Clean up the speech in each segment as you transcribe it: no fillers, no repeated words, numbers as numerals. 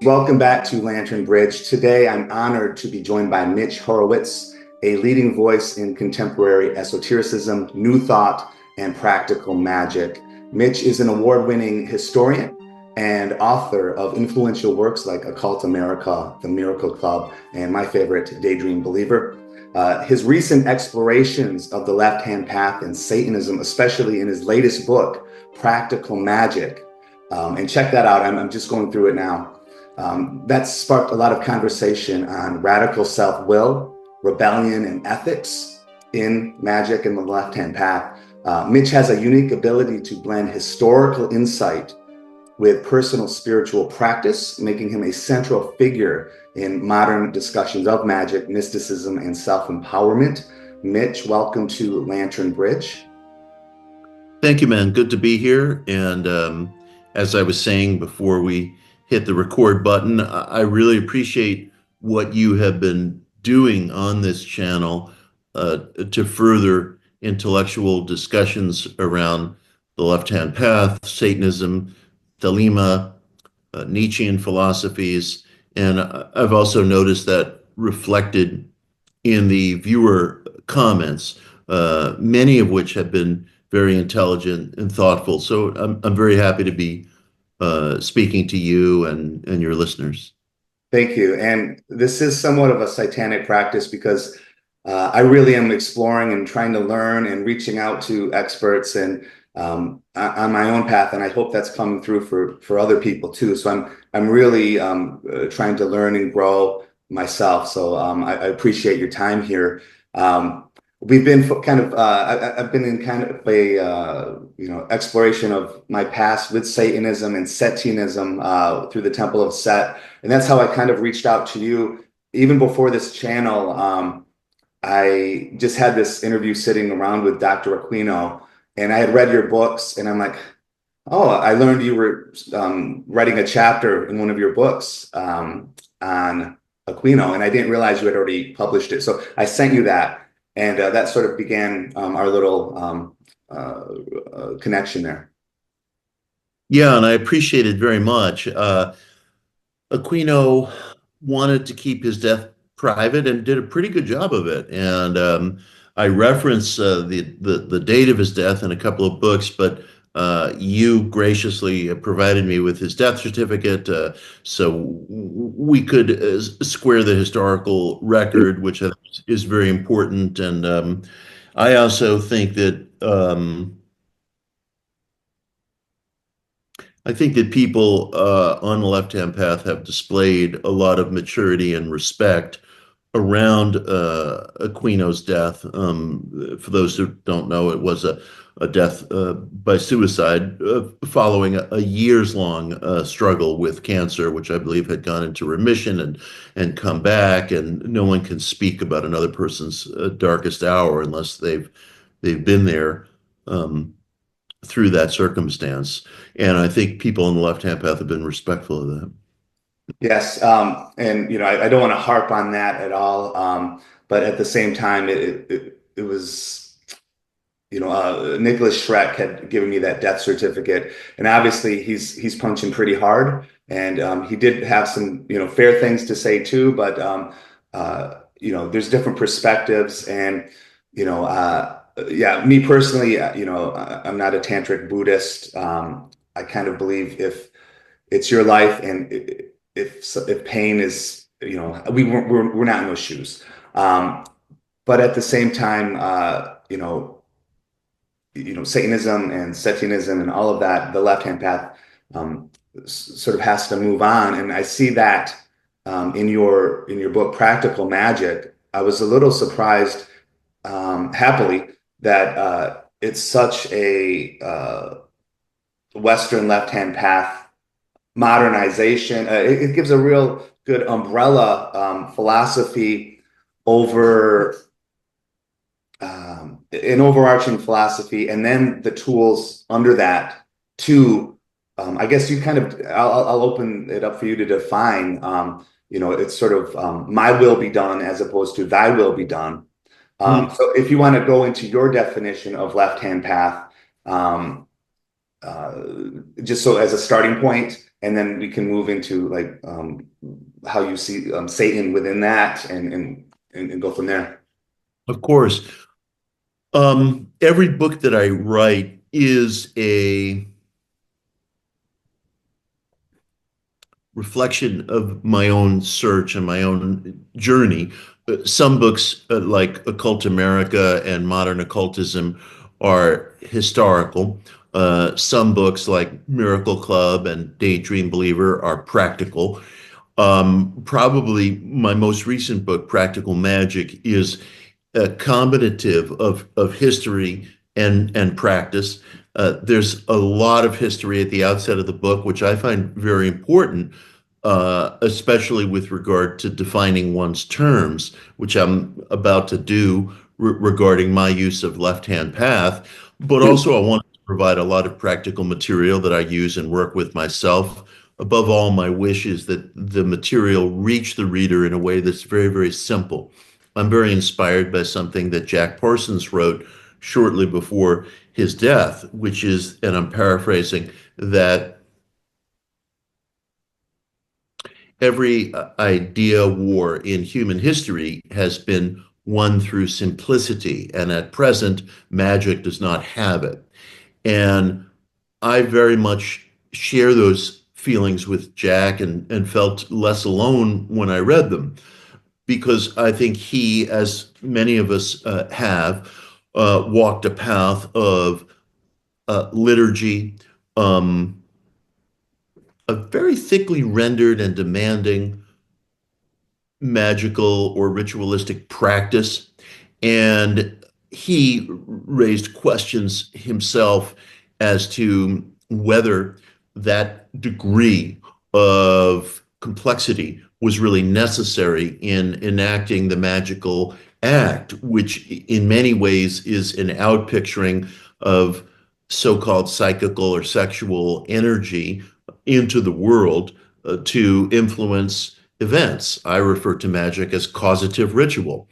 Welcome back to Lantern Bridge. Today, I'm honored to be joined by Mitch Horowitz, a leading voice in contemporary esotericism, new thought, and practical magic. Mitch is an award-winning historian and author of influential works like Occult America, The Miracle Club, and my favorite, Daydream Believer. His recent explorations of the left-hand path and Satanism, especially in his latest book, Practical Magic, and check that out. I'm just going through it now. That sparked a lot of conversation on radical self-will, rebellion, and ethics in Magick and the left-hand path. Mitch has a unique ability to blend historical insight with personal spiritual practice, making him a central figure in modern discussions of magic, mysticism, and self-empowerment. Mitch, welcome to Lantern Bridge. Thank you, man. Good to be here. And as I was saying before we hit the record button, I really appreciate what you have been doing on this channel to further intellectual discussions around the left-hand path, Satanism, Thelema, Nietzschean philosophies. And I've also noticed that reflected in the viewer comments, many of which have been very intelligent and thoughtful. So I'm very happy to be speaking to you and your listeners. Thank you. And this is somewhat of a satanic practice because I really am exploring and trying to learn and reaching out to experts and on my own path. And I hope that's coming through for other people too. So I'm really trying to learn and grow myself. So I appreciate your time here. We've been I've been in kind of a exploration of my past with Satanism and Satanism through the Temple of Set, and that's how I kind of reached out to you. Even before this channel, I just had this interview sitting around with Dr. Aquino, and I had read your books, and I'm like, oh, I learned you were writing a chapter in one of your books on Aquino, and I didn't realize you had already published it. So I sent you that. And that sort of began our little connection there. Yeah, and I appreciate it very much. Aquino wanted to keep his death private and did a pretty good job of it. And I reference the date of his death in a couple of books, but you graciously provided me with his death certificate, so we could square the historical record, which is very important. And I also think that people on the left-hand path have displayed a lot of maturity and respect around Aquino's death. For those who don't know, it was a death by suicide following a years-long struggle with cancer, which I believe had gone into remission and come back. And no one can speak about another person's darkest hour unless they've been there through that circumstance. And I think people on the left-hand path have been respectful of that. Yes, and I don't want to harp on that at all, but at the same time, it was Nicholas Schreck had given me that death certificate, and obviously he's punching pretty hard, and he did have some fair things to say too, but there's different perspectives, and yeah, me personally, I'm not a tantric Buddhist. I kind of believe if it's your life and if pain is, we're not in those shoes. But at the same time, Satanism and Satanism and all of that, the left-hand path sort of has to move on. And I see that in your book, Practical Magic. I was a little surprised, happily, that it's such a Western left-hand path modernization. It gives a real good umbrella philosophy over an overarching philosophy, and then the tools under that to, I guess you kind of, I'll open it up for you to define, it's sort of my will be done as opposed to thy will be done. So if you want to go into your definition of left-hand path, just so as a starting point, and then we can move into like how you see Satan within that, and go from there. Of course. Every book that I write is a reflection of my own search and my own journey. Some books, like Occult America and Modern Occultism, are historical. Some books, like Miracle Club and Daydream Believer, are practical. Probably my most recent book, Practical Magick, is a combinative of history and practice. There's a lot of history at the outset of the book, which I find very important, especially with regard to defining one's terms, which I'm about to do regarding my use of left-hand path. But also, I want to provide a lot of practical material that I use and work with myself. Above all, my wish is that the material reach the reader in a way that's very, very simple. I'm very inspired by something that Jack Parsons wrote shortly before his death, which is, and I'm paraphrasing, that every idea war in human history has been won through simplicity, and at present, magic does not have it. And I very much share those feelings with Jack, and felt less alone when I read them, because I think he, as many of us have, walked a path of liturgy, um, a very thickly rendered and demanding magical or ritualistic practice. And he raised questions himself as to whether that degree of complexity was really necessary in enacting the magical act, which in many ways is an outpicturing of so-called psychical or sexual energy into the world to influence events. I refer to magic as causative ritual.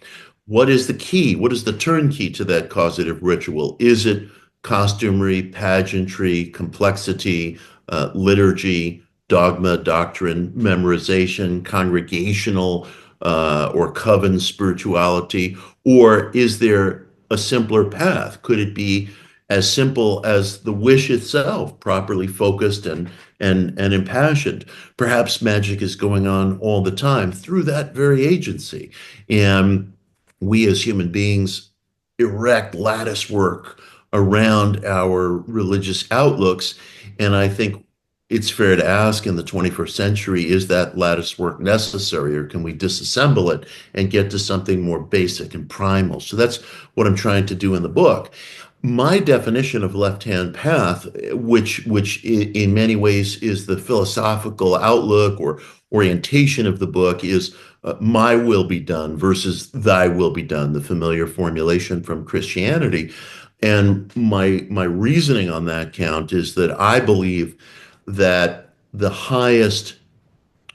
What is the key? What is the turnkey to that causative ritual? Is it costumery, pageantry, complexity, liturgy, dogma, doctrine, memorization, congregational or coven spirituality? Or is there a simpler path? Could it be as simple as the wish itself, properly focused and impassioned? Perhaps magic is going on all the time through that very agency. And we as human beings erect lattice work around our religious outlooks. And I think it's fair to ask, in the 21st century, is that lattice work necessary, or can we disassemble it and get to something more basic and primal? So that's what I'm trying to do in the book. My definition of left-hand path, which in many ways is the philosophical outlook or orientation of the book, is my will be done versus thy will be done, the familiar formulation from Christianity. And my reasoning on that count is that I believe that the highest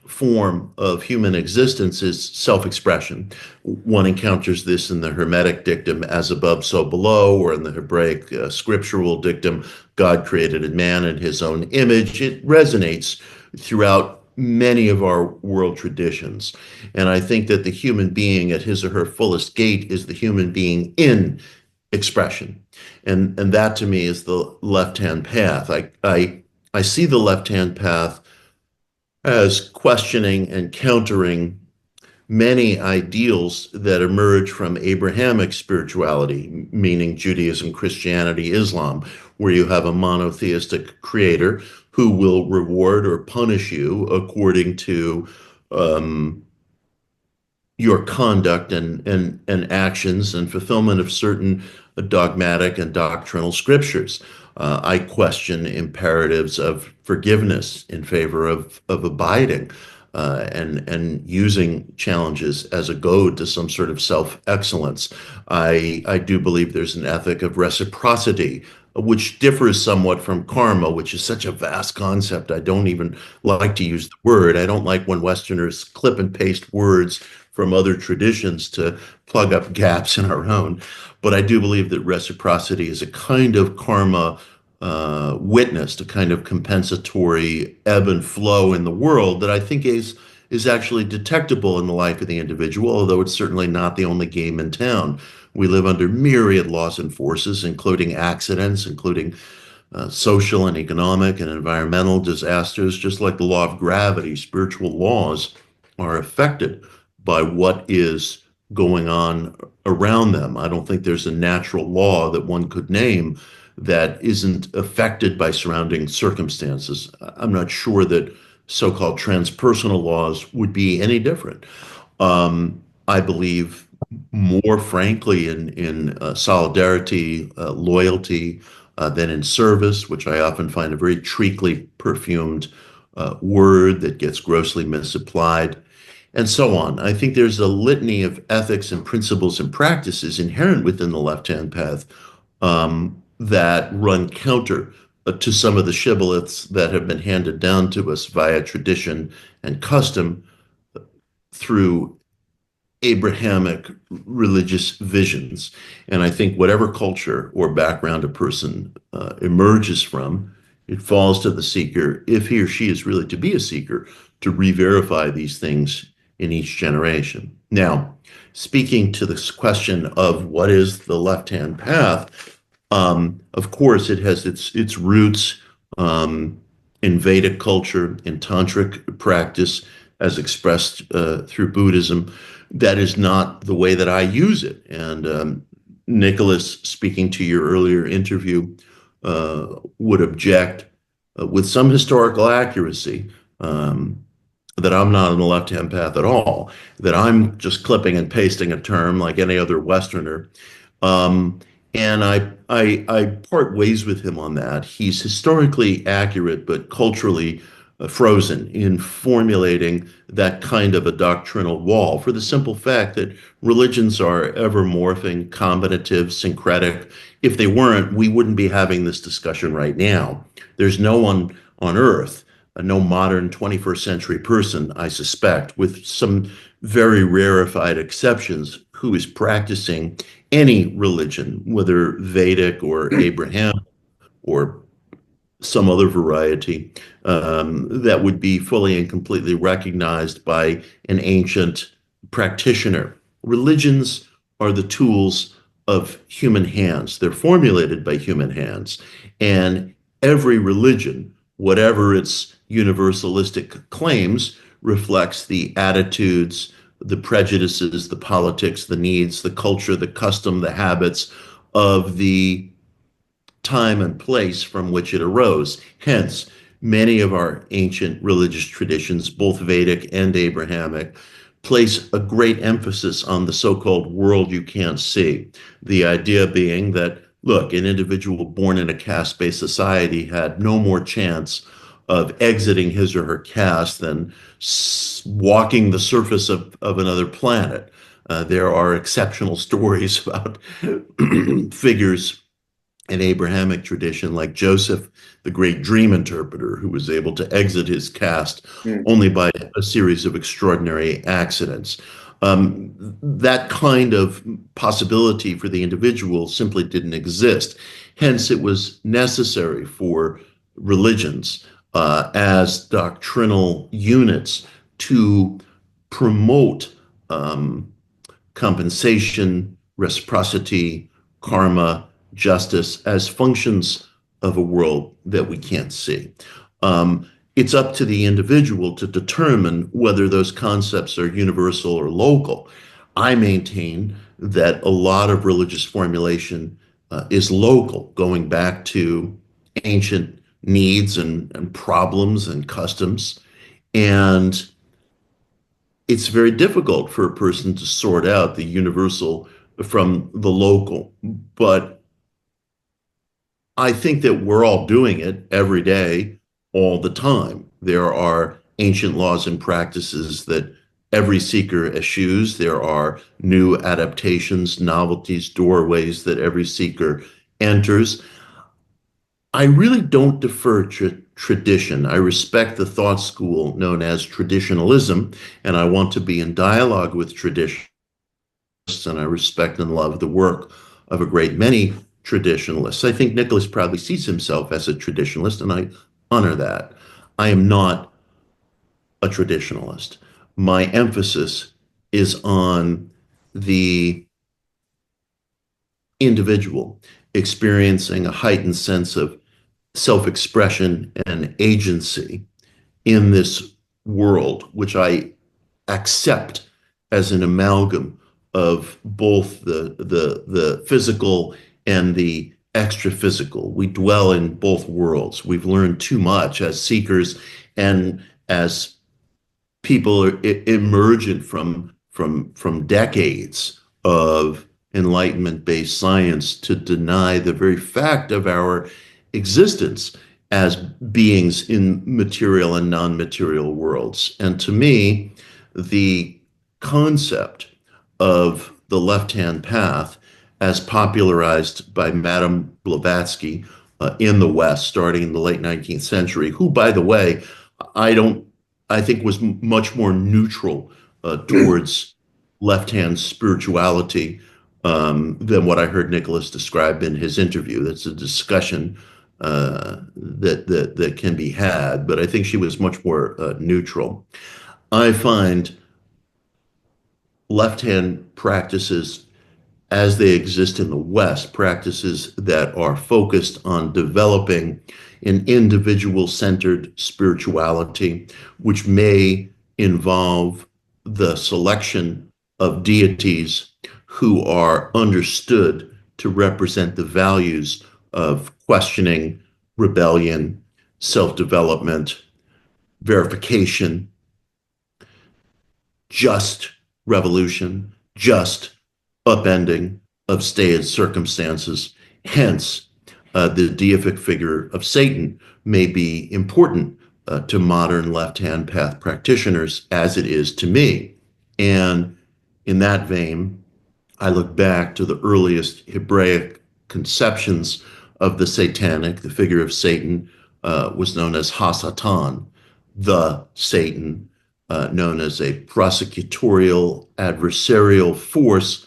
form of human existence is self-expression. One encounters this in the Hermetic dictum, as above, so below, or in the Hebraic scriptural dictum, God created man in his own image. It resonates throughout many of our world traditions. And I think that the human being at his or her fullest gait is the human being in expression. And that to me is the left-hand path. I see the left-hand path as questioning and countering many ideals that emerge from Abrahamic spirituality, meaning Judaism, Christianity, Islam, where you have a monotheistic creator who will reward or punish you according to your conduct and actions and fulfillment of certain dogmatic and doctrinal scriptures. I question imperatives of forgiveness in favor of abiding, and using challenges as a goad to some sort of self-excellence. I do believe there's an ethic of reciprocity, which differs somewhat from karma, which is such a vast concept. I don't even like to use the word. I don't like when Westerners clip and paste words from other traditions to plug up gaps in our own. But I do believe that reciprocity is a kind of karma witnessed a kind of compensatory ebb and flow in the world that I think is actually detectable in the life of the individual, although it's certainly not the only game in town. We live under myriad laws and forces, including accidents, including social and economic and environmental disasters. Just like the law of gravity, spiritual laws are affected by what is going on around them. I don't think there's a natural law that one could name that isn't affected by surrounding circumstances. I'm not sure that so-called transpersonal laws would be any different. I believe more frankly in solidarity, loyalty, than in service, which I often find a very treacly perfumed word that gets grossly misapplied, and so on. I think there's a litany of ethics and principles and practices inherent within the left-hand path that run counter to some of the shibboleths that have been handed down to us via tradition and custom through Abrahamic religious visions. And I think whatever culture or background a person emerges from, it falls to the seeker, if he or she is really to be a seeker, to re-verify these things in each generation. Now, speaking to this question of what is the left-hand path, of course, it has its roots in Vedic culture, in tantric practice, as expressed through Buddhism. That is not the way that I use it. And Nicholas, speaking to your earlier interview, would object with some historical accuracy that I'm not on the left-hand path at all, that I'm just clipping and pasting a term like any other Westerner. And I part ways with him on that. He's historically accurate, but culturally frozen in formulating that kind of a doctrinal wall for the simple fact that religions are ever morphing, combinative, syncretic. If they weren't, we wouldn't be having this discussion right now. There's no one on earth, no modern 21st century person, I suspect, with some very rarefied exceptions, who is practicing any religion, whether Vedic or Abraham or some other variety, that would be fully and completely recognized by an ancient practitioner. Religions are the tools of human hands. They're formulated by human hands. And every religion, whatever its universalistic claims, reflects the attitudes, the prejudices, the politics, the needs, the culture, the custom, the habits of the time and place from which it arose. Hence, many of our ancient religious traditions, both Vedic and Abrahamic, place a great emphasis on the so-called world you can't see. The idea being that, look, an individual born in a caste-based society had no more chance of exiting his or her caste than walking the surface of another planet. There are exceptional stories about figures in Abrahamic tradition, like Joseph, the great dream interpreter, who was able to exit his caste only by a series of extraordinary accidents. That kind of possibility for the individual simply didn't exist. Hence, it was necessary for religions as doctrinal units to promote compensation, reciprocity, karma, justice as functions of a world that we can't see. It's up to the individual to determine whether those concepts are universal or local. I maintain that a lot of religious formulation is local, going back to ancient needs and problems and customs. And it's very difficult for a person to sort out the universal from the local. But I think that we're all doing it every day, all the time. There are ancient laws and practices that every seeker eschews. There are new adaptations, novelties, doorways that every seeker enters. I really don't defer to tradition. I respect the thought school known as traditionalism, and I want to be in dialogue with tradition. And I respect and love the work of a great many traditionalists. I think Nicholas proudly sees himself as a traditionalist, and I honor that. I am not a traditionalist. My emphasis is on the individual experiencing a heightened sense of self-expression and agency in this world, which I accept as an amalgam of both the physical and the extra physical. We dwell in both worlds. We've learned too much as seekers and as people are emergent from decades of enlightenment-based science to deny the very fact of our existence as beings in material and non-material worlds. And to me, the concept of the left-hand path, as popularized by Madame Blavatsky in the West, starting in the late 19th century, who, by the way, I think was much more neutral towards left-hand spirituality than what I heard Nicholas describe in his interview. That's a discussion that can be had, but I think she was much more neutral. I find left-hand practices as they exist in the West, practices that are focused on developing an individual-centered spirituality, which may involve the selection of deities who are understood to represent the values of questioning, rebellion, self-development, verification, just revolution, just upending of staid circumstances. Hence, the deific figure of Satan may be important to modern left-hand path practitioners as it is to me. And in that vein, I look back to the earliest Hebraic conceptions of the Satanic. The figure of Satan was known as Ha-Satan, the Satan, known as a prosecutorial, adversarial force,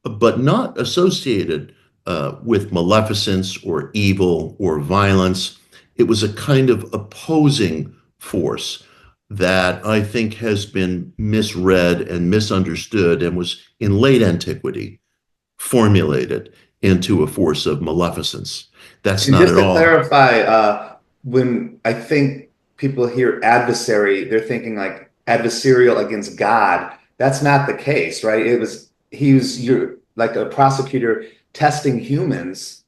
but not associated with maleficence or evil or violence. It was a kind of opposing force that I think has been misread and misunderstood and was in late antiquity formulated into a force of maleficence. That's And not just at to all. clarify, when I think people hear adversary, they're thinking like adversarial against God. That's not the case, right? He was like a prosecutor testing humans.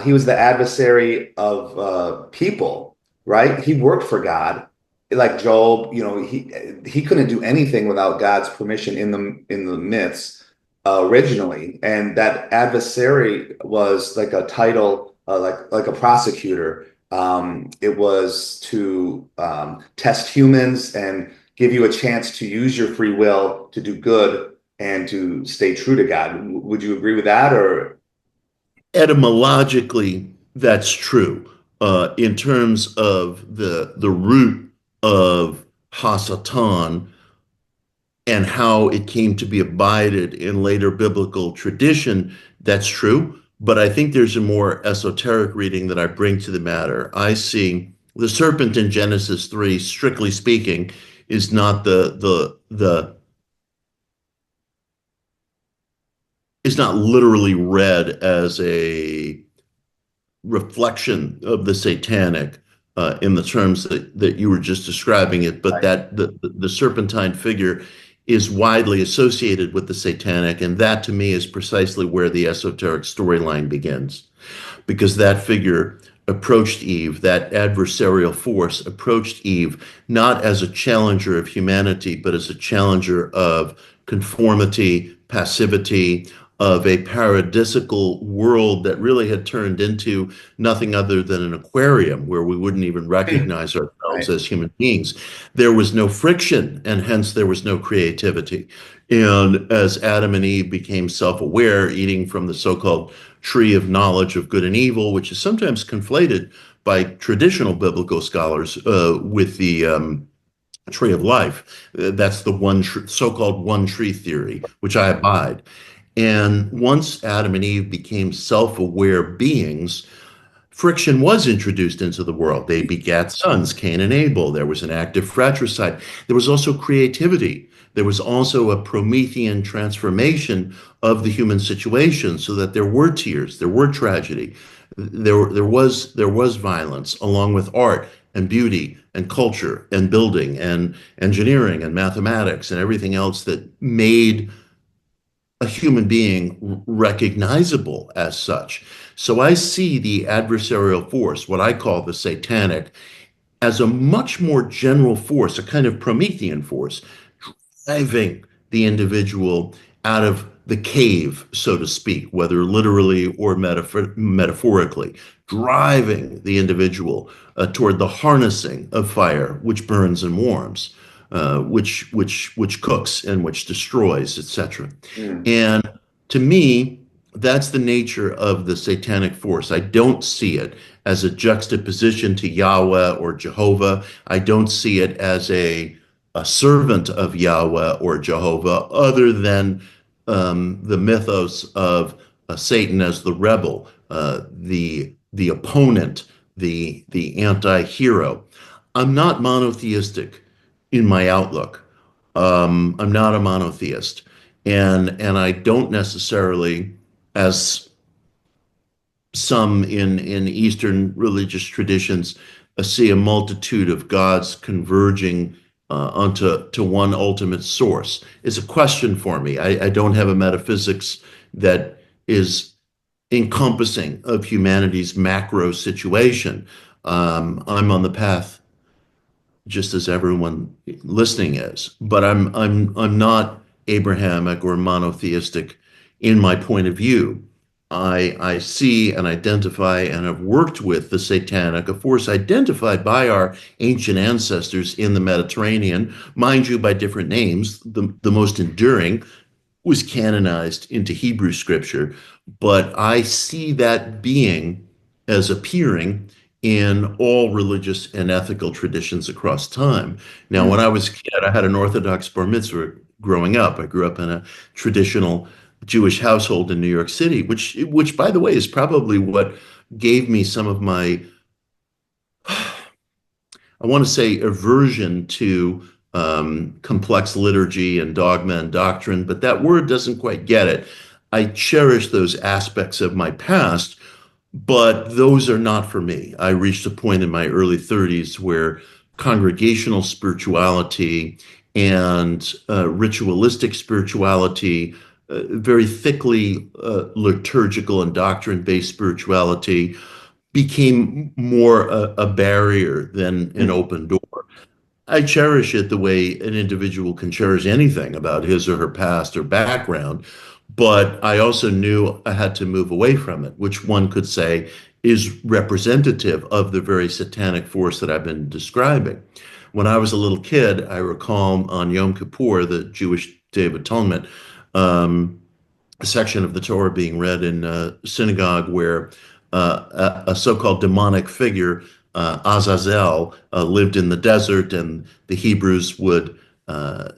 He was the adversary of people, right? He worked for God, like Job. He couldn't do anything without God's permission in the myths originally, and that adversary was like a title, like a prosecutor. It was to test humans and give you a chance to use your free will to do good and to stay true to God. Would you agree with that, or? Etymologically, that's true. In terms of the root of Hasatan and how it came to be abided in later biblical tradition, that's true. But I think there's a more esoteric reading that I bring to the matter. I see the serpent in Genesis 3, strictly speaking, is not is not literally read as a reflection of the Satanic in the terms that you were just describing it, but that the serpentine figure is widely associated with the Satanic, and that to me is precisely where the esoteric storyline begins, because that figure approached Eve, that adversarial force approached Eve not as a challenger of humanity, but as a challenger of conformity, passivity, of a paradisical world that really had turned into nothing other than an aquarium where we wouldn't even recognize ourselves Right. as human beings. There was no friction, and hence there was no creativity. And as Adam and Eve became self-aware, eating from the so-called tree of knowledge of good and evil, which is sometimes conflated by traditional biblical scholars with the tree of life. That's the so-called one tree theory, which I abide. And once Adam and Eve became self-aware beings, friction was introduced into the world. They begat sons, Cain and Abel. There was an active fratricide. There was also creativity. There was also a Promethean transformation of the human situation, so that there were tears, there were tragedy, there was violence, along with art and beauty and culture and building and engineering and mathematics and everything else that made a human being recognizable as such. So I see the adversarial force, what I call the satanic, as a much more general force, a kind of Promethean force, driving the individual out of the cave, so to speak, whether literally or metaphorically, driving the individual toward the harnessing of fire, which burns and warms, which cooks and which destroys, etc. Mm. And to me, that's the nature of the satanic force. I don't see it as a juxtaposition to Yahweh or Jehovah. I don't see it as a servant of Yahweh or Jehovah, other than the mythos of Satan as the rebel, the opponent, the anti-hero. I'm not monotheistic in my outlook. I'm not a monotheist, and I don't necessarily, as some in Eastern religious traditions, see a multitude of gods converging onto one ultimate source. It's a question for me. I don't have a metaphysics that is encompassing of humanity's macro situation. I'm on the path just as everyone listening is, but I'm not Abrahamic or monotheistic in my point of view. I see and identify and have worked with the satanic, a force identified by our ancient ancestors in the Mediterranean, mind you, by different names. The most enduring was canonized into Hebrew scripture, but I see that being as appearing in all religious and ethical traditions across time. Now, when Mm. I was a kid, I had an Orthodox bar mitzvah growing up. I grew up in a traditional Jewish household in New York City, which by the way, is probably what gave me some of my, I want to say, aversion to complex liturgy and dogma and doctrine, but that word doesn't quite get it. I cherish those aspects of my past, but those are not for me. I reached a point in my early 30s where congregational spirituality and ritualistic spirituality, very thickly liturgical and doctrine-based spirituality, became more a barrier than an Mm. open door. I cherish it the way an individual can cherish anything about his or her past or background, but I also knew I had to move away from it, which one could say is representative of the very satanic force that I've been describing. When I was a little kid, I recall on Yom Kippur, the Jewish Day of Atonement, um, a section of the Torah being read in a synagogue where a so-called demonic figure, Azazel, lived in the desert, and the Hebrews would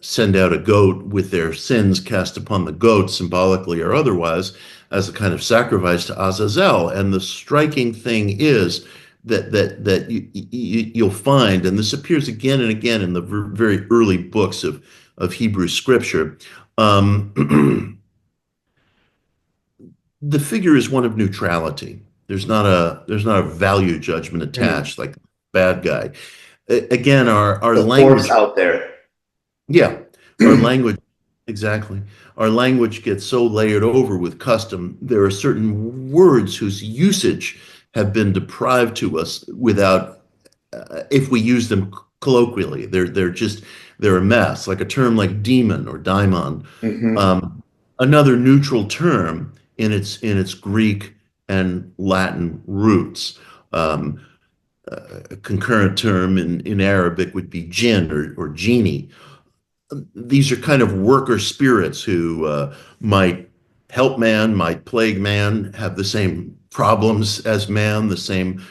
send out a goat with their sins cast upon the goat, symbolically or otherwise, as a kind of sacrifice to Azazel. And the striking thing is that you'll find, and this appears again and again in the very early books of Hebrew scripture. Um, the figure is one of neutrality. There's not a value judgment Mm. attached like bad guy. Again, our The force language, out there. yeah, our language, exactly. Our language gets so layered over with custom. There are certain words whose usage have been deprived to us without, if we use them colloquially, they're a mess. Like a term like demon or daimon. Hmm. Um, Another neutral term in its Greek and Latin roots. Um, a concurrent term in Arabic would be jinn or genie. These are kind of worker spirits who might help man, might plague man, have the same problems as man, the same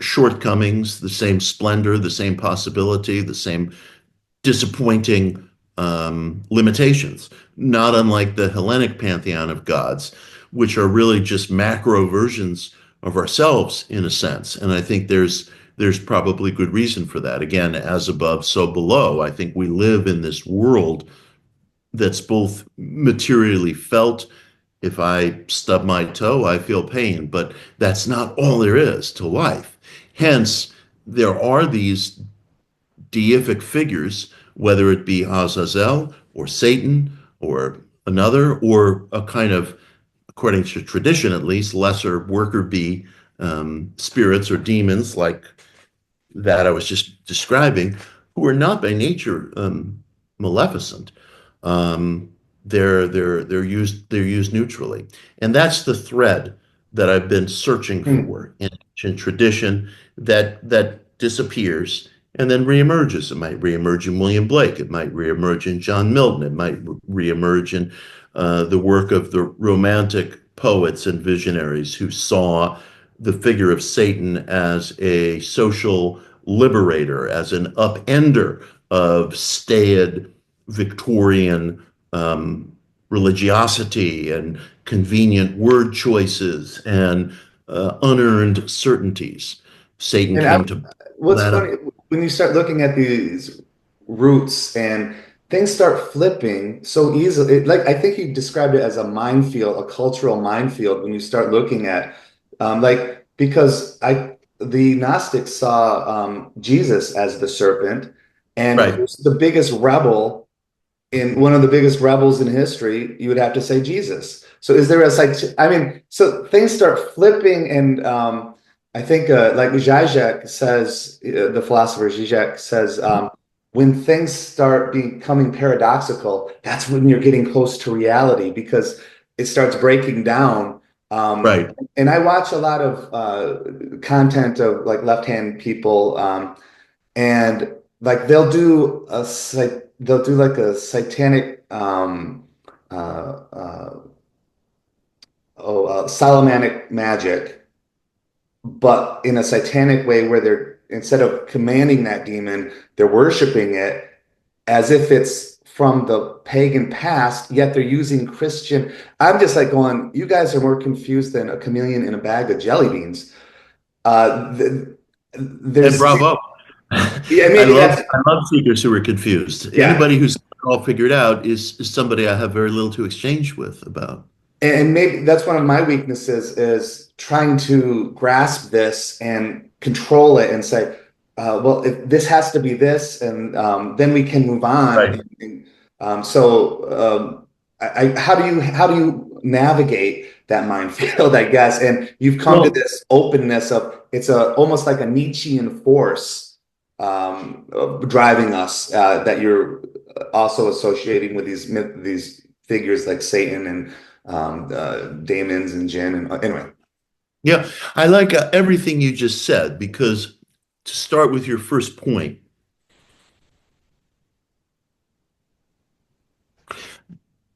shortcomings, the same splendor, the same possibility, the same disappointing limitations, not unlike the Hellenic pantheon of gods, which are really just macro versions of ourselves in a sense. And I think there's probably good reason for that. Again, as above, so below. I think we live in this world that's both materially felt. If I stub my toe, I feel pain, but that's not all there is to life. Hence, there are these deific figures, whether it be Azazel or Satan or another, or a kind of, according to tradition at least, lesser worker bee spirits or demons like that I was just describing, who are not by nature maleficent. Um, they're used neutrally, and that's the thread that I've been searching Hmm. for in ancient tradition that disappears and then reemerges. It might reemerge in William Blake. It might reemerge in John Milton. It might reemerge in the work of the Romantic poets and visionaries who saw the figure of Satan as a social liberator, as an upender of staid Victorian religiosity and convenient word choices and unearned certainties. Satan And came to what's that up. funny when you start looking at these roots and things start flipping so easily, like I think you described it as a minefield, a cultural minefield when you start looking at like because the Gnostics saw Jesus as the serpent, and Right. who's the biggest rebel in one of the biggest rebels in history? You would have to say Jesus. So is there a I mean, so things start flipping, and I think like Zizek says, the philosopher Zizek says, when things start becoming paradoxical, that's when you're getting close to reality because it starts breaking down. Um, Right. and I watch a lot of content of like left-hand people, and like they'll do like a satanic Solomonic magic, but in a satanic way where they're instead of commanding that demon, they're worshiping it as if it's from the pagan past, yet they're using Christian. I'm just like going, you guys are more confused than a chameleon in a bag of jelly beans. And There's, bravo. yeah, I maybe love that's, I love seekers who are confused. yeah. Anybody who's all figured out is somebody I have very little to exchange with about. And maybe that's one of my weaknesses is trying to grasp this and control it and say, well, if this has to be this, and then we can move on. Right. How do you navigate that minefield, I guess? And you've come to Well, this openness of it's a almost like a Nietzschean force driving us that you're also associating with these figures like Satan and Damon's and Jin. And anyway, yeah, I like everything you just said because to start with your first point,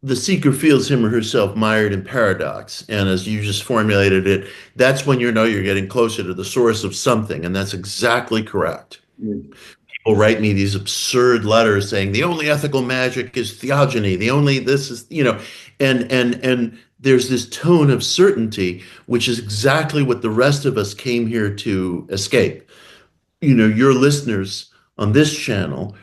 the seeker feels him or herself mired in paradox. And as you just formulated it, that's when you know you're getting closer to the source of something. And that's exactly correct. mm, People write me these absurd letters saying the only ethical magic is theogony, the only this is, and there's this tone of certainty, which is exactly what the rest of us came here to escape. Your listeners on this channel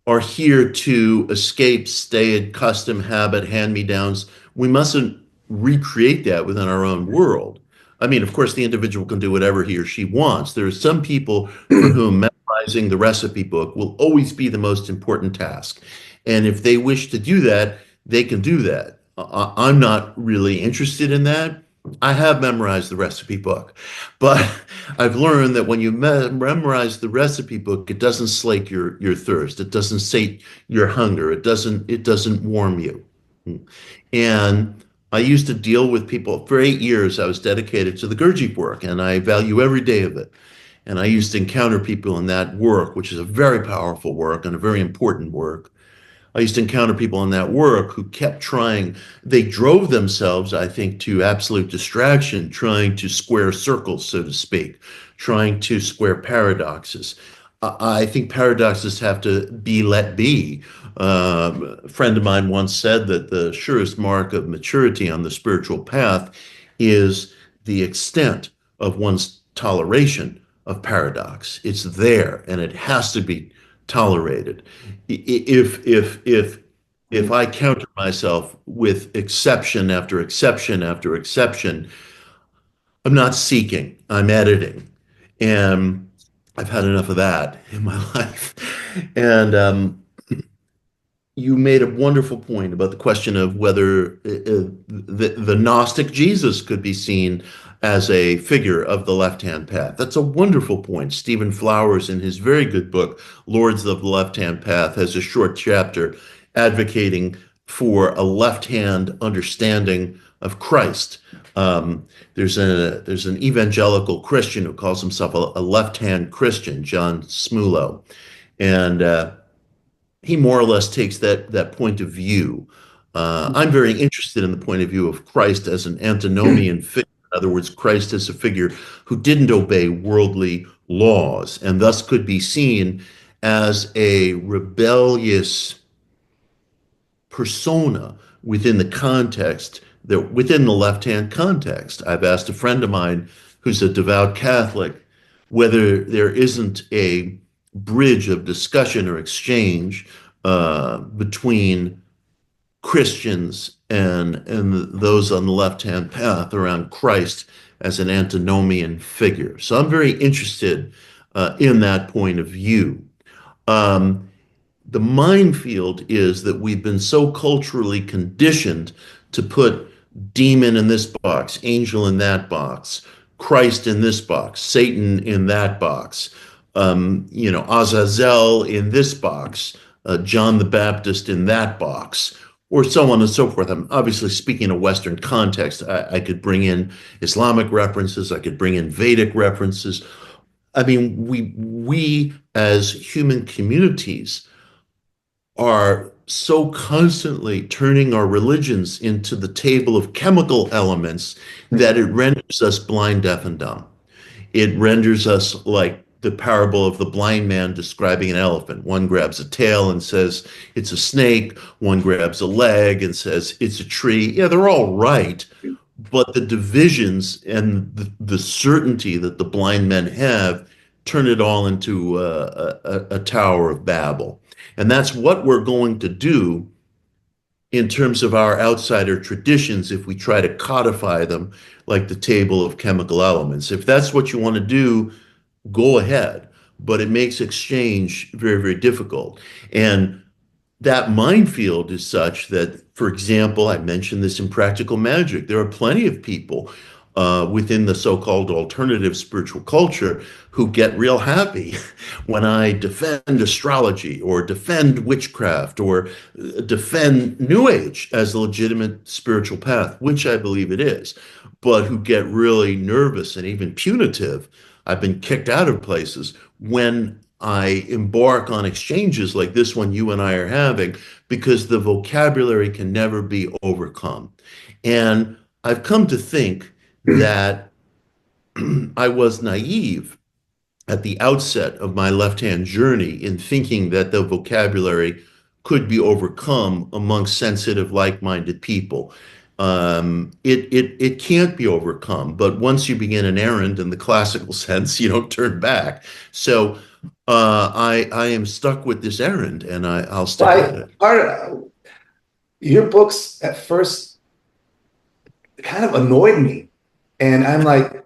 are here to escape staid custom habit hand-me-downs. We mustn't recreate that within our own world. I mean, of course, the individual can do whatever he or she wants. There are some people for whom memorizing the recipe book will always be the most important task. And if they wish to do that, they can do that. I'm not really interested in that. I have memorized the recipe book, but I've learned that when you memorize the recipe book, it doesn't slake your thirst. It doesn't sate your hunger. It doesn't warm you. And I used to deal with people for 8 years. I was dedicated to the Gurdjieff work, and I value every day of it. And I used to encounter people in that work, which is a very powerful work and a very important work. I used to encounter people in that work who kept trying. They drove themselves, I think, to absolute distraction, trying to square circles, so to speak, trying to square paradoxes. I think paradoxes have to be let be. A friend of mine once said that the surest mark of maturity on the spiritual path is the extent of one's toleration of paradox. It's there, and it has to be tolerated. If Mm. I counter myself with exception after exception after exception, I'm not seeking, I'm editing. And I've had enough of that in my life. And you made a wonderful point about the question of whether the Gnostic Jesus could be seen as a figure of the left-hand path. That's a wonderful point. Stephen Flowers, in his very good book, Lords of the Left-Hand Path, has a short chapter advocating for a left-hand understanding of Christ. There's an evangelical Christian who calls himself a left-hand Christian, John Smulo, and he more or less takes that point of view. I'm very interested in the point of view of Christ as an antinomian figure. In other words, Christ as a figure who didn't obey worldly laws and thus could be seen as a rebellious persona within the context that within the left-hand context. I've asked a friend of mine who's a devout Catholic whether there isn't a bridge of discussion or exchange between Christians and those on the left-hand path around Christ as an antinomian figure. So I'm very interested in that point of view. Um, the minefield is that we've been so culturally conditioned to put demon in this box, angel in that box, Christ in this box, Satan in that box, Azazel in this box, John the Baptist in that box, or so on and so forth. I'm obviously speaking a Western context. I could bring in Islamic references. I could bring in Vedic references. I mean, we as human communities are so constantly turning our religions into the table of chemical elements that it renders us blind, deaf, and dumb. It renders us like the parable of the blind man describing an elephant. One grabs a tail and says it's a snake. One grabs a leg and says it's a tree. Yeah, they're all right. But the divisions and the certainty that the blind men have turn it all into a Tower of Babel. And that's what we're going to do in terms of our outsider traditions if we try to codify them like the table of chemical elements. If that's what you want to do, go ahead. But it makes exchange very, very difficult. And that minefield is such that, for example, I mentioned this in Practical Magic. There are plenty of people within the so-called alternative spiritual culture who get real happy when I defend astrology or defend witchcraft or defend New Age as a legitimate spiritual path, which I believe it is, but who get really nervous and even punitive. I've been kicked out of places when I embark on exchanges like this one you and I are having because the vocabulary can never be overcome. And I've come to think that I was naive at the outset of my left-hand journey in thinking that the vocabulary could be overcome among sensitive, like-minded people. It can't be overcome, but once you begin an errand in the classical sense, you don't turn back. So I am stuck with this errand, and I'll stick with it. Your books at first kind of annoyed me. And I'm like,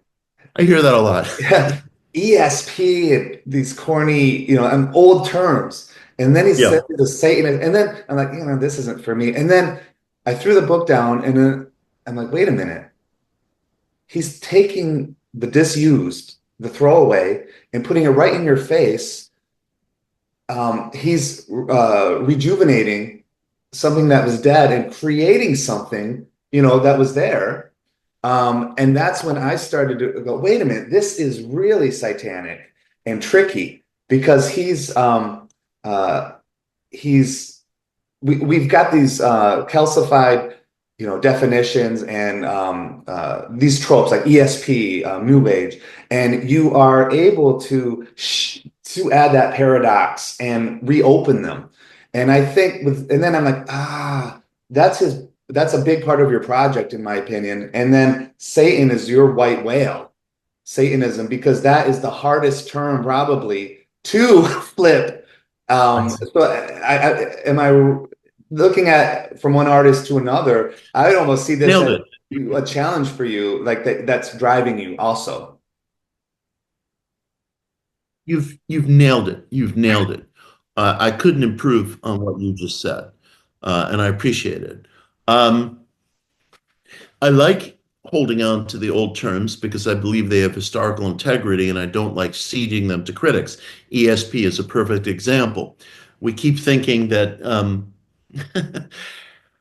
I hear that a lot. yeah, ESP and these corny, and old terms. And then he said Yeah. the Satan, and then I'm like, this isn't for me. And then I threw the book down, and then I'm like, wait a minute. He's taking the disused, the throwaway, and putting it right in your face. He's rejuvenating something that was dead and creating something, that was there. And that's when I started to go, wait a minute, this is really satanic and tricky because we've got these calcified, definitions and these tropes like ESP, New Age, and you are able to to add that paradox and reopen them. And I think and then I'm like, that's a big part of your project, in my opinion. And then Satan is your white whale, Satanism, because that is the hardest term probably to flip. So am I looking at from one artist to another? I would almost see this Nailed as it. a challenge for you, like that's driving you also. You've nailed it. You've nailed it. I couldn't improve on what you just said, and I appreciate it. Um, I like holding on to the old terms because I believe they have historical integrity, and I don't like ceding them to critics. ESP is a perfect example. We keep thinking that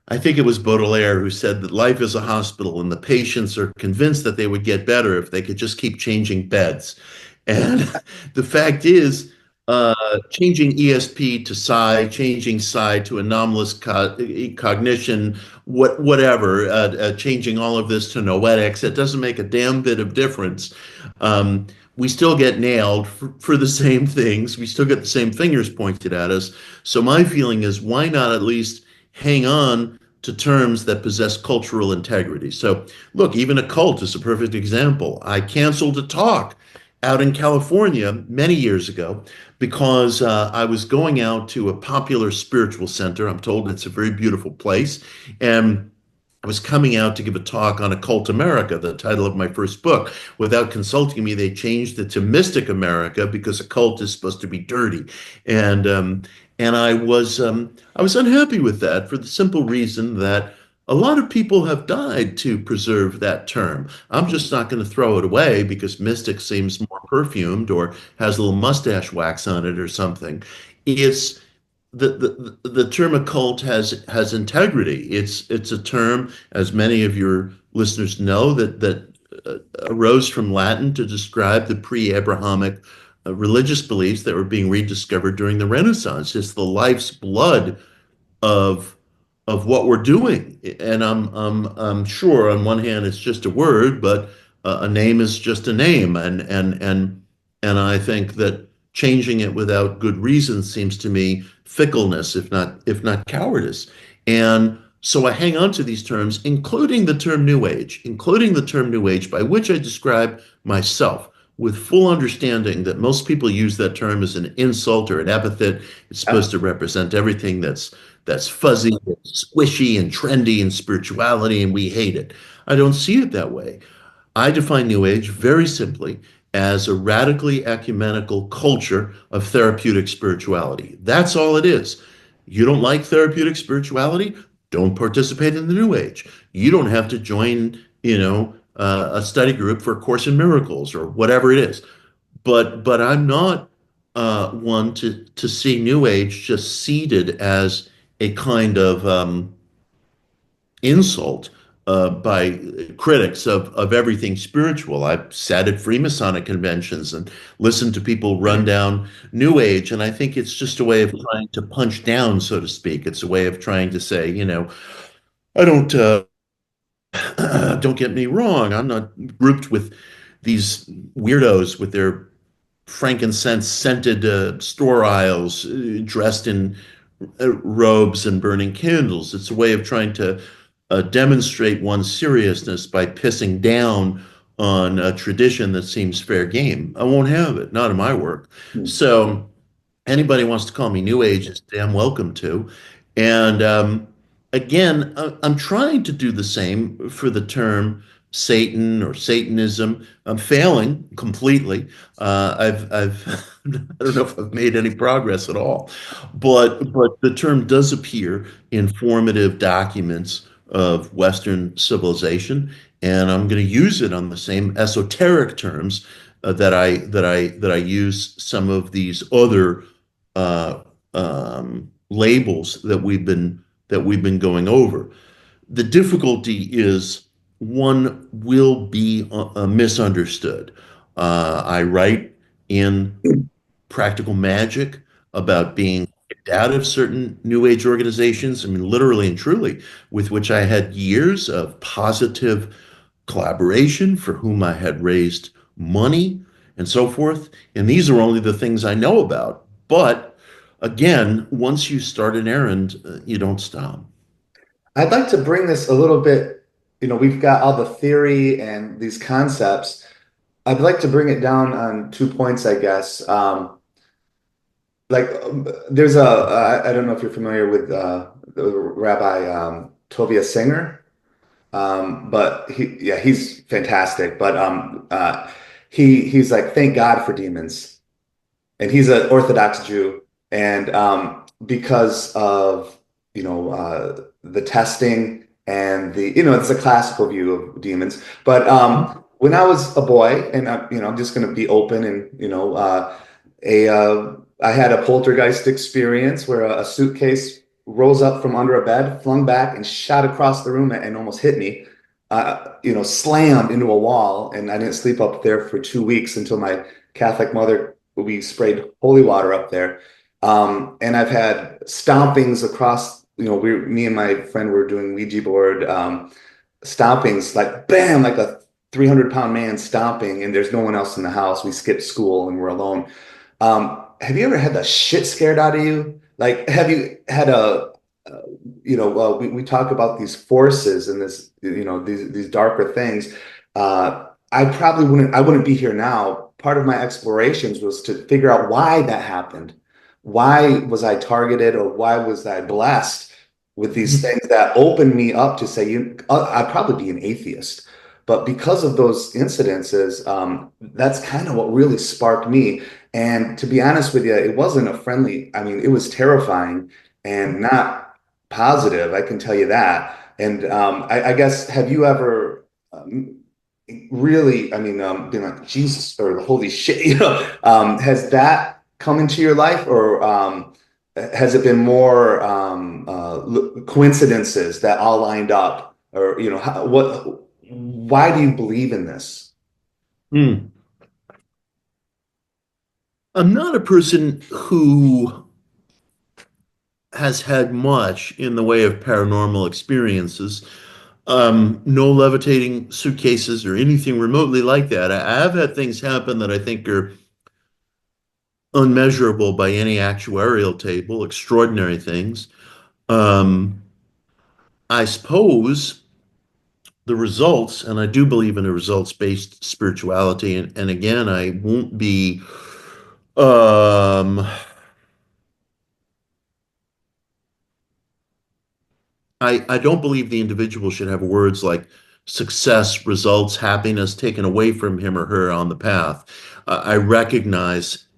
I think it was Baudelaire who said that life is a hospital and the patients are convinced that they would get better if they could just keep changing beds. And the fact is, changing ESP to psi, changing psi to anomalous cognition, whatever, changing all of this to noetics, it doesn't make a damn bit of difference. Um, we still get nailed for the same things. We still get the same fingers pointed at us. So my feeling is, why not at least hang on to terms that possess cultural integrity? So, look, even a cult is a perfect example. I canceled a talk out in California many years ago because I was going out to a popular spiritual center. I'm told it's a very beautiful place. And I was coming out to give a talk on Occult America, the title of my first book. Without consulting me, they changed it to Mystic America because occult is supposed to be dirty, and I was unhappy with that for the simple reason that a lot of people have died to preserve that term. I'm just not going to throw it away because mystic seems more perfumed or has a little mustache wax on it or something. It's the term occult has integrity. It's a term, as many of your listeners know, that arose from Latin to describe the pre-Abrahamic religious beliefs that were being rediscovered during the Renaissance. It's the life's blood of what we're doing. And I'm sure on one hand it's just a word, but a name is just a name, and I think that changing it without good reason seems to me fickleness, if not cowardice. And so I hang on to these terms, including the term New Age, by which I describe myself with full understanding that most people use that term as an insult or an epithet. It's supposed to represent everything that's fuzzy and squishy and trendy and spirituality, and we hate it. I don't see it that way. I define New Age very simply as a radically ecumenical culture of therapeutic spirituality. That's all it is. You don't like therapeutic spirituality? Don't participate in the New Age. You don't have to join, a study group for A Course in Miracles or whatever it is. But I'm not one to see New Age just seeded as a kind of insult by critics of everything spiritual. I've sat at Freemasonic conventions and listened to people run down New Age, and I think it's just a way of trying to punch down, so to speak. It's a way of trying to say, I don't don't get me wrong. I'm not grouped with these weirdos with their frankincense scented store aisles, dressed in robes and burning candles. It's a way of trying to demonstrate one's seriousness by pissing down on a tradition that seems fair game. I won't have it, not in my work. So anybody wants to call me New Age is damn welcome to. And again, I'm trying to do the same for the term Satan or Satanism. I'm failing completely. I've I don't know if I've made any progress at all, but the term does appear in formative documents of Western civilization, and I'm going to use it on the same esoteric terms that I use some of these other uh, labels that we've been going over. The difficulty is one will be misunderstood. I write in Practical Magic about being kicked out of certain New Age organizations. I mean, literally and truly, with which I had years of positive collaboration, for whom I had raised money. and so forth. And these are only the things I know about. But again, once you start an errand, you don't stop. I'd like to bring this a little bit, we've got all the theory and these concepts. I'd like to bring it down on 2 points, I guess. There's I don't know if you're familiar with the Rabbi Tovia Singer, but he's fantastic. But he's like, thank God for demons, and he's an Orthodox Jew, and because of the testing and it's a classical view of demons. But when I was a boy, and I'm just going to be open, and a I had a poltergeist experience where a suitcase rose up from under a bed, flung back, and shot across the room and almost hit me. Slammed into a wall, and I didn't sleep up there for 2 weeks until my Catholic mother, we sprayed holy water up there. And I've had stompings across, me and my friend were doing Ouija board stompings, like bam, like a 300-pound man stomping, and there's no one else in the house. We skipped school and we're alone. Have you ever had the shit scared out of you? Like, have you had we talk about these forces and this, these darker things. I wouldn't be here now. Part of my explorations was to figure out why that happened. Why was I targeted, or why was I blessed with these things that opened me up to say, I'd probably be an atheist. But because of those incidences, that's kind of what really sparked me. And to be honest with you, it wasn't a friendly, I mean, it was terrifying and not positive, I can tell you that. And I guess, have you ever really, I mean, been like, Jesus, or holy shit, has that come into your life, or has it been more coincidences that all lined up? Or, why do you believe in this? Hmm. I'm not a person who has had much in the way of paranormal experiences. No levitating suitcases or anything remotely like that. I have had things happen that I think are unmeasurable by any actuarial table, extraordinary things. Um, I suppose the results, and I do believe in a results-based spirituality, and again, I won't be um, I don't believe the individual should have words like success, results, happiness taken away from him or her on the path. I recognize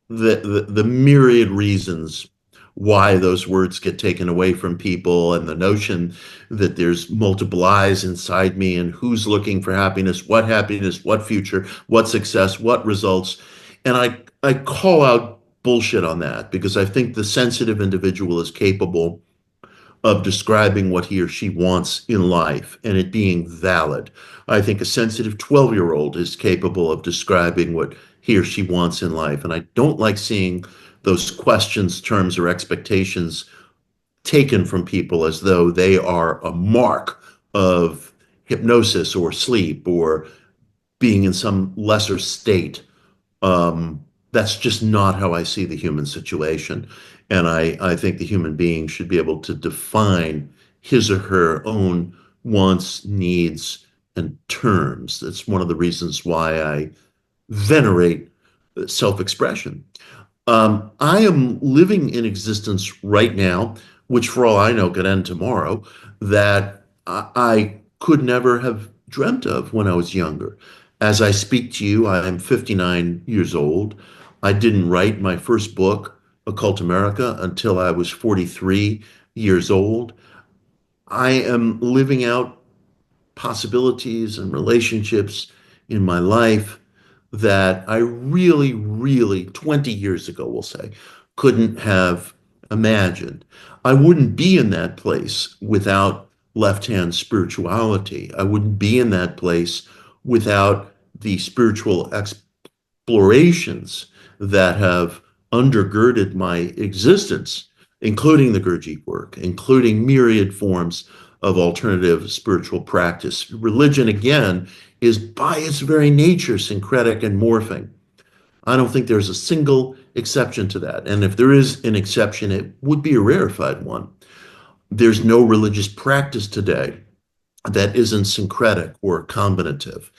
the myriad reasons why those words get taken away from people, and the notion that there's multiple eyes inside me, and who's looking for happiness, what future, what success, what results. And I call out bullshit on that, because I think the sensitive individual is capable of describing what he or she wants in life and it being valid. I think a sensitive 12-year-old is capable of describing what he or she wants in life. And I don't like seeing those questions, terms, or expectations taken from people as though they are a mark of hypnosis or sleep or being in some lesser state. That's just not how I see the human situation. And I think the human being should be able to define his or her own wants, needs, and terms. That's one of the reasons why I venerate self-expression. I am living in existence right now, which for all I know could end tomorrow, that I could never have dreamt of when I was younger. As I speak to you, I am 59 years old. I didn't write my first book, Occult America, until I was 43 years old. I am living out possibilities and relationships in my life that I really, really, 20 years ago, we'll say, couldn't have imagined. I wouldn't be in that place without left-hand spirituality. I wouldn't be in that place without the spiritual explorations that have undergirded my existence, including the Gurdjieff work, including myriad forms of alternative spiritual practice. Religion, again, is by its very nature syncretic and morphing. I don't think there's a single exception to that. And if there is an exception, it would be a rarefied one. There's no religious practice today that isn't syncretic or combinative.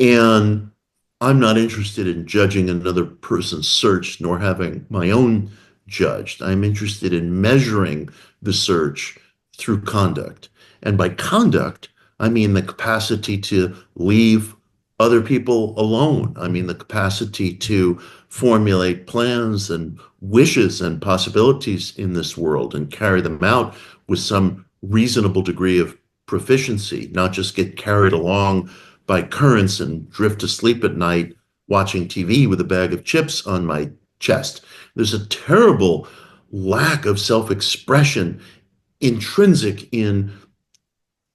And I'm not interested in judging another person's search nor having my own judged. I'm interested in measuring the search through conduct. And by conduct, I mean the capacity to leave other people alone. I mean the capacity to formulate plans and wishes and possibilities in this world and carry them out with some reasonable degree of proficiency, not just get carried along by currents and drift to sleep at night watching TV with a bag of chips on my chest. There's a terrible lack of self-expression intrinsic in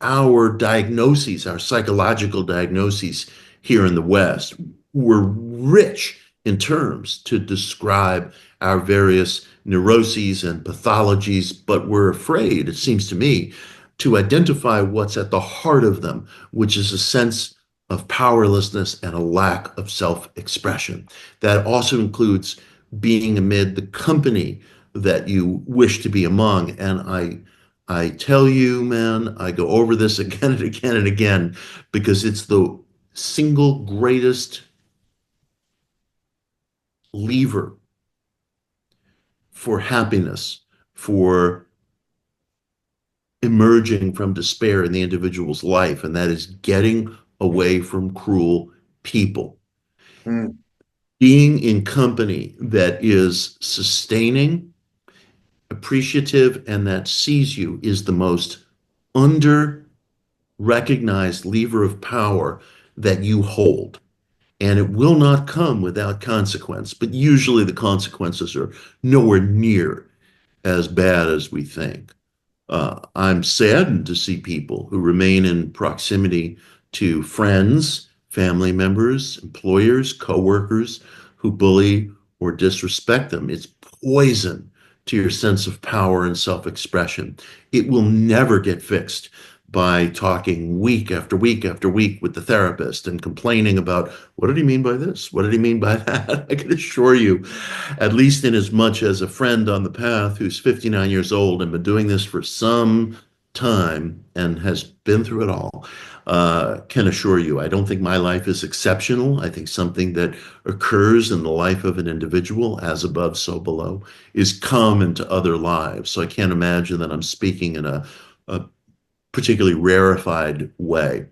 our diagnoses, our psychological diagnoses here in the West. We're rich in terms to describe our various neuroses and pathologies, but we're afraid, it seems to me, to identify what's at the heart of them, which is a sense of powerlessness and a lack of self-expression. That also includes being amid the company that you wish to be among. And I tell you, man, I go over this again and again and again because it's the single greatest lever for happiness, for emerging from despair in the individual's life, and that is getting away from cruel people. Mm. Being in company that is sustaining, appreciative, and that sees you is the most under recognized lever of power that you hold. And it will not come without consequence, but usually the consequences are nowhere near as bad as we think. I'm saddened to see people who remain in proximity to friends, family members, employers, coworkers who bully or disrespect them. It's poison to your sense of power and self-expression. It will never get fixed by talking week after week after week with the therapist and complaining about what did he mean by this? What did he mean by that? I can assure you, at least in as much as a friend on the path who's 59 years old and been doing this for some time and has been through it all, can assure you, I don't think my life is exceptional. I think something that occurs in the life of an individual, as above, so below, is common to other lives. So I can't imagine that I'm speaking in a particularly rarefied way.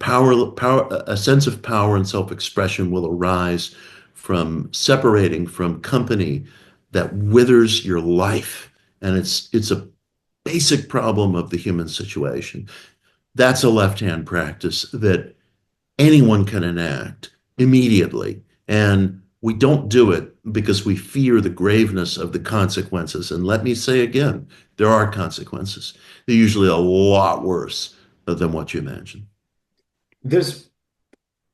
A sense of power and self-expression will arise from separating from company that withers your life. And it's a basic problem of the human situation. That's a left-hand practice that anyone can enact immediately. And we don't do it because we fear the graveness of the consequences. And let me say again, there are consequences. They're usually a lot worse than what you imagine. There's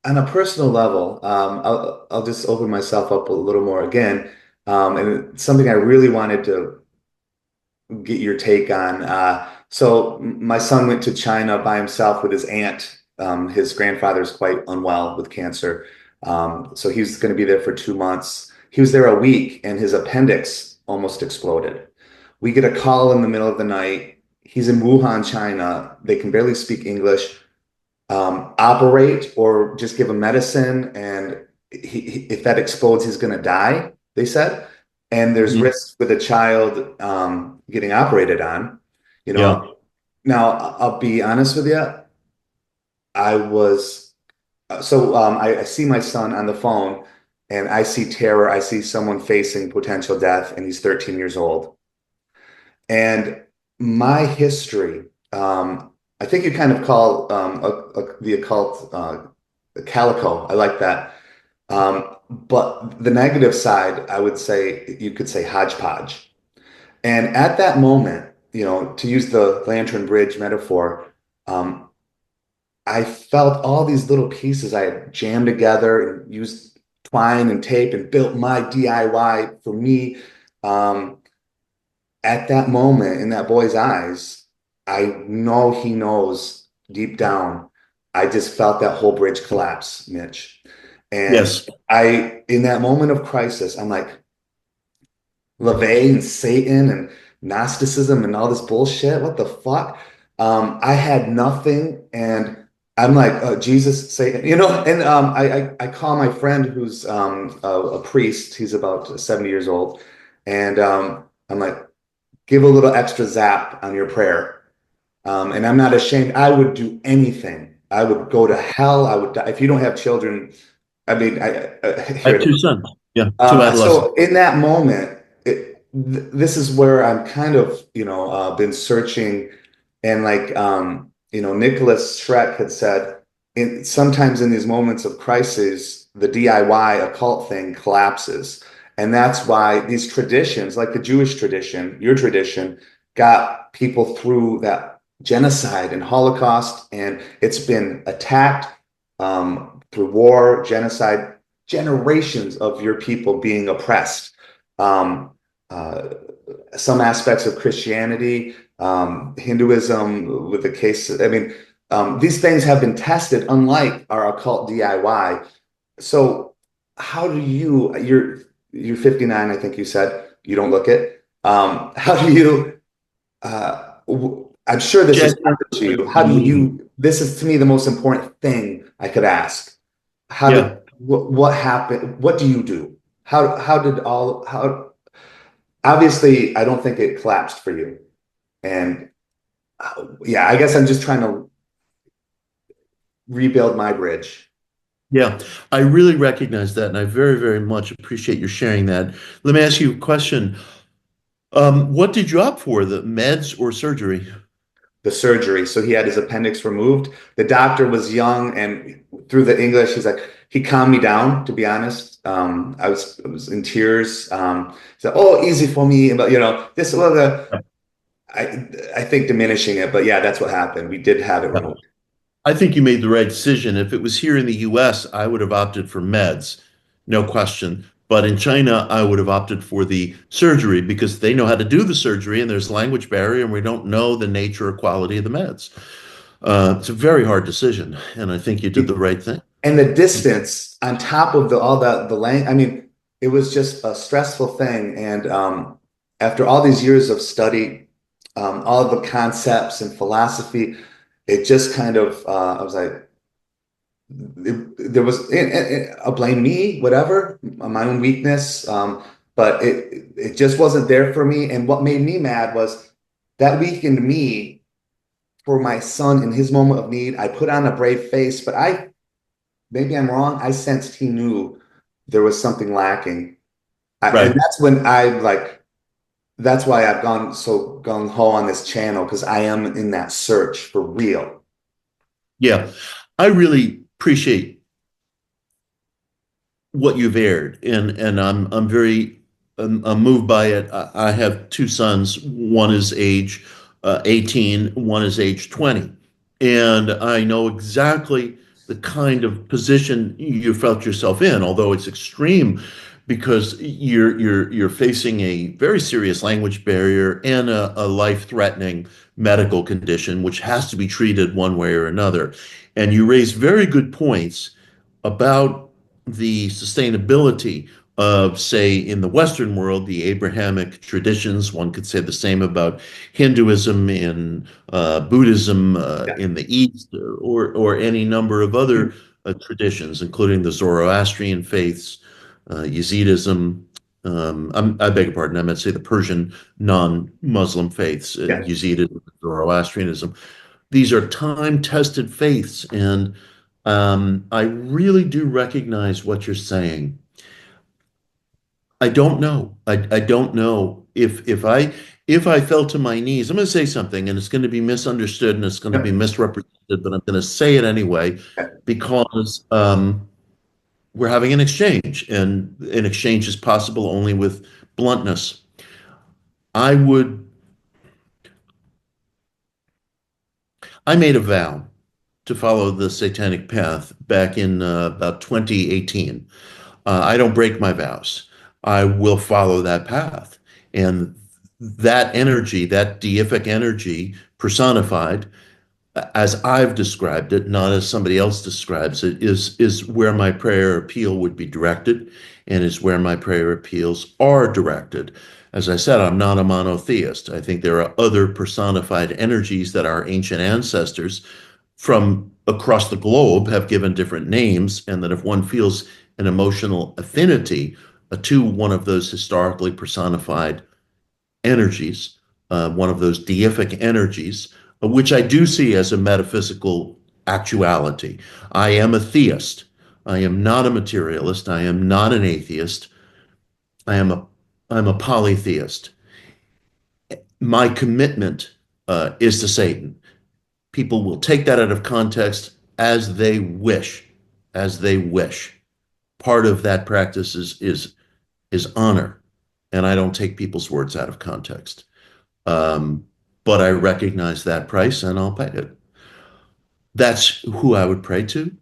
on a personal level, I'll just open myself up a little more again, and it's something I really wanted to get your take on. So my son went to China by himself with his aunt. His grandfather's quite unwell with cancer. So he was going to be there for 2 months. He was there a week and his appendix almost exploded. We get a call in the middle of the night. He's in Wuhan, China. They can barely speak English. Operate or just give him medicine. And if that explodes, he's going to die, they said. And there's Mhm. risks with a child getting operated on, you Yeah. know. Now, I'll be honest with you. I was I see my son on the phone and I see terror. I see someone facing potential death, and he's 13 years old. And my history, I think you kind of call the occult calico. I like that. But the negative side, I would say, you could say hodgepodge. And at that moment, to use the lantern bridge metaphor, um, I felt all these little pieces I had jammed together and used twine and tape and built my DIY for me. Um, at that moment, in that boy's eyes, I know he knows deep down. I just felt that whole bridge collapse, Mitch. And Yes. in that moment of crisis, I'm like, LaVey and Satan and Gnosticism and all this bullshit. What the fuck? I had nothing, and I'm like, Jesus, Satan, And I call my friend who's a priest. He's about 70 years old, and I'm like, give a little extra zap on your prayer. And I'm not ashamed. I would do anything. I would go to hell. I would die. If you don't have children, I mean, I here have it two is. sons. Yeah, two adolescents. So in that moment, this is where I'm kind of, been searching, and like, Nicholas Schreck had said, sometimes in these moments of crisis, the DIY occult thing collapses. And that's why these traditions, like the Jewish tradition, your tradition, got people through that genocide and Holocaust, and it's been attacked through war, genocide, generations of your people being oppressed. Um, uh, some aspects of Christianity, Hinduism, with the case, I mean, these things have been tested, unlike our occult DIY. So, how do you're 59, I think you said. You don't look it. How do you? I'm sure this has Jack, happened to you. How do you? This is to me the most important thing I could ask. yeah, What happened? What do you do? How did all how obviously I don't think it collapsed for you. And yeah, I guess I'm just trying to rebuild my bridge. yeah. I really recognize that, and I very, very much appreciate your sharing that. Let me ask you a question. What did you opt for, the meds or surgery? The surgery. So he had his appendix removed. The doctor was young, and through the English, he calmed me down, to be honest. I was in tears. He said, "Oh, easy for me," but this was I think diminishing it, but yeah, that's what happened. We did have it Yeah. removed. I think you made the right decision. If it was here in the US, I would have opted for meds, no question. But in China, I would have opted for the surgery because they know how to do the surgery and there's a language barrier and we don't know the nature or quality of the meds. It's a very hard decision, and I think you did the right thing. And the distance on top of all that, the length, I mean, it was just a stressful thing. And after all these years of study, all of the concepts and philosophy, it just kind of, I was like, there was a blame me, whatever, my own weakness. But it just wasn't there for me. And what made me mad was that weakened me for my son in his moment of need. I put on a brave face, but maybe I'm wrong. I sensed he knew there was something lacking. And Right. that's when that's why I've gone so gung ho on this channel, because I am in that search for real. Yeah. I really appreciate what you've aired, and I'm very I'm moved by it. I have two sons. One is age 18, one is age 20, and I know exactly the kind of position you felt yourself in, although it's extreme because you're facing a very serious language barrier and a life-threatening medical condition which has to be treated one way or another. And you raise very good points about the sustainability of, say, in the Western world, the Abrahamic traditions. One could say the same about Hinduism, in Buddhism Yeah. in the East, or any number of other traditions, including the Zoroastrian faiths, Yazidism. I beg your pardon, I meant to say the Persian non-Muslim faiths, Yeah. Yazidism, Zoroastrianism. These are time-tested faiths, and I really do recognize what you're saying. I don't know. I don't know if I fell to my knees. I'm going to say something, and it's going to be misunderstood and it's going to be Yeah. misrepresented, but I'm going to say it anyway because we're having an exchange, and an exchange is possible only with bluntness. I would. I made a vow to follow the satanic path back in about 2018. I don't break my vows. I will follow that path. And that energy, that deific energy, personified, as I've described it, not as somebody else describes it, is where my prayer appeal would be directed, and is where my prayer appeals are directed. As I said, I'm not a monotheist. I think there are other personified energies that our ancient ancestors from across the globe have given different names, and that if one feels an emotional affinity to one of those historically personified energies, one of those deific energies, which I do see as a metaphysical actuality. I am a theist. I am not a materialist. I am not an atheist. I am a I'm a polytheist. My commitment is to Satan. People will take that out of context as they wish, as they wish. Part of that practice is honor, and I don't take people's words out of context. Um, but I recognize that price, and I'll pay it. That's who I would pray to.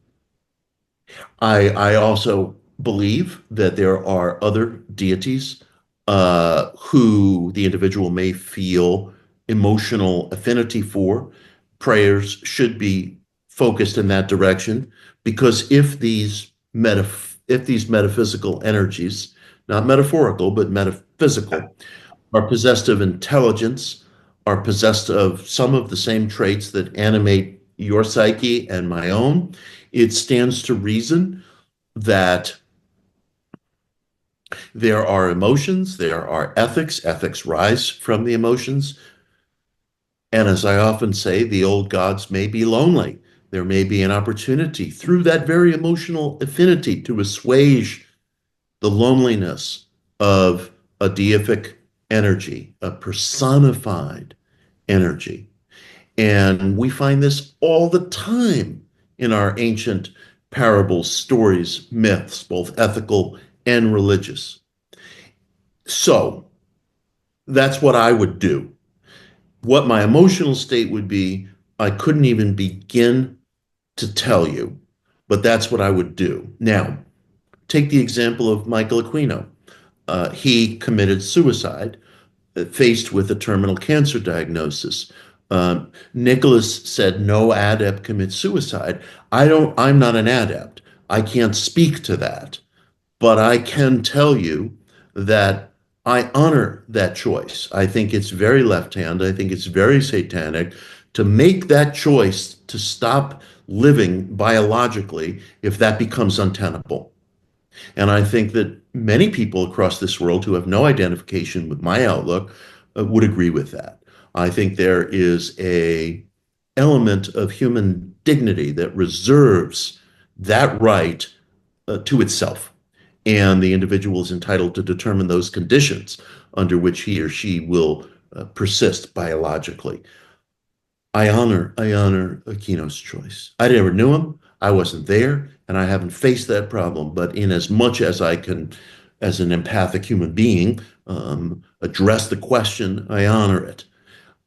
I also believe that there are other deities who the individual may feel emotional affinity for. Prayers should be focused in that direction, because if these metaphysical energies, not metaphorical but metaphysical, are possessed of intelligence, are possessed of some of the same traits that animate your psyche and my own, it stands to reason that there are emotions, there are ethics. Ethics rise from the emotions. And as I often say, the old gods may be lonely. There may be an opportunity through that very emotional affinity to assuage the loneliness of a deific energy, a personified energy. And we find this all the time in our ancient parables, stories, myths, both ethical and religious. So that's what I would do. What my emotional state would be, I couldn't even begin to tell you, but that's what I would do. Now, take the example of Michael Aquino. He committed suicide, faced with a terminal cancer diagnosis. Nicholas said no adept commits suicide. I'm not an adept. I can't speak to that, but I can tell you that I honor that choice. I think it's very left-hand. I think it's very satanic to make that choice to stop living biologically if that becomes untenable. And I think that many people across this world who have no identification with my outlook would agree with that. I think there is a element of human dignity that reserves that right to itself. And the individual is entitled to determine those conditions under which he or she will persist biologically. I honor Aquino's choice. I never knew him. I wasn't there, and I haven't faced that problem. But in as much as I can, as an empathic human being, address the question, I honor it.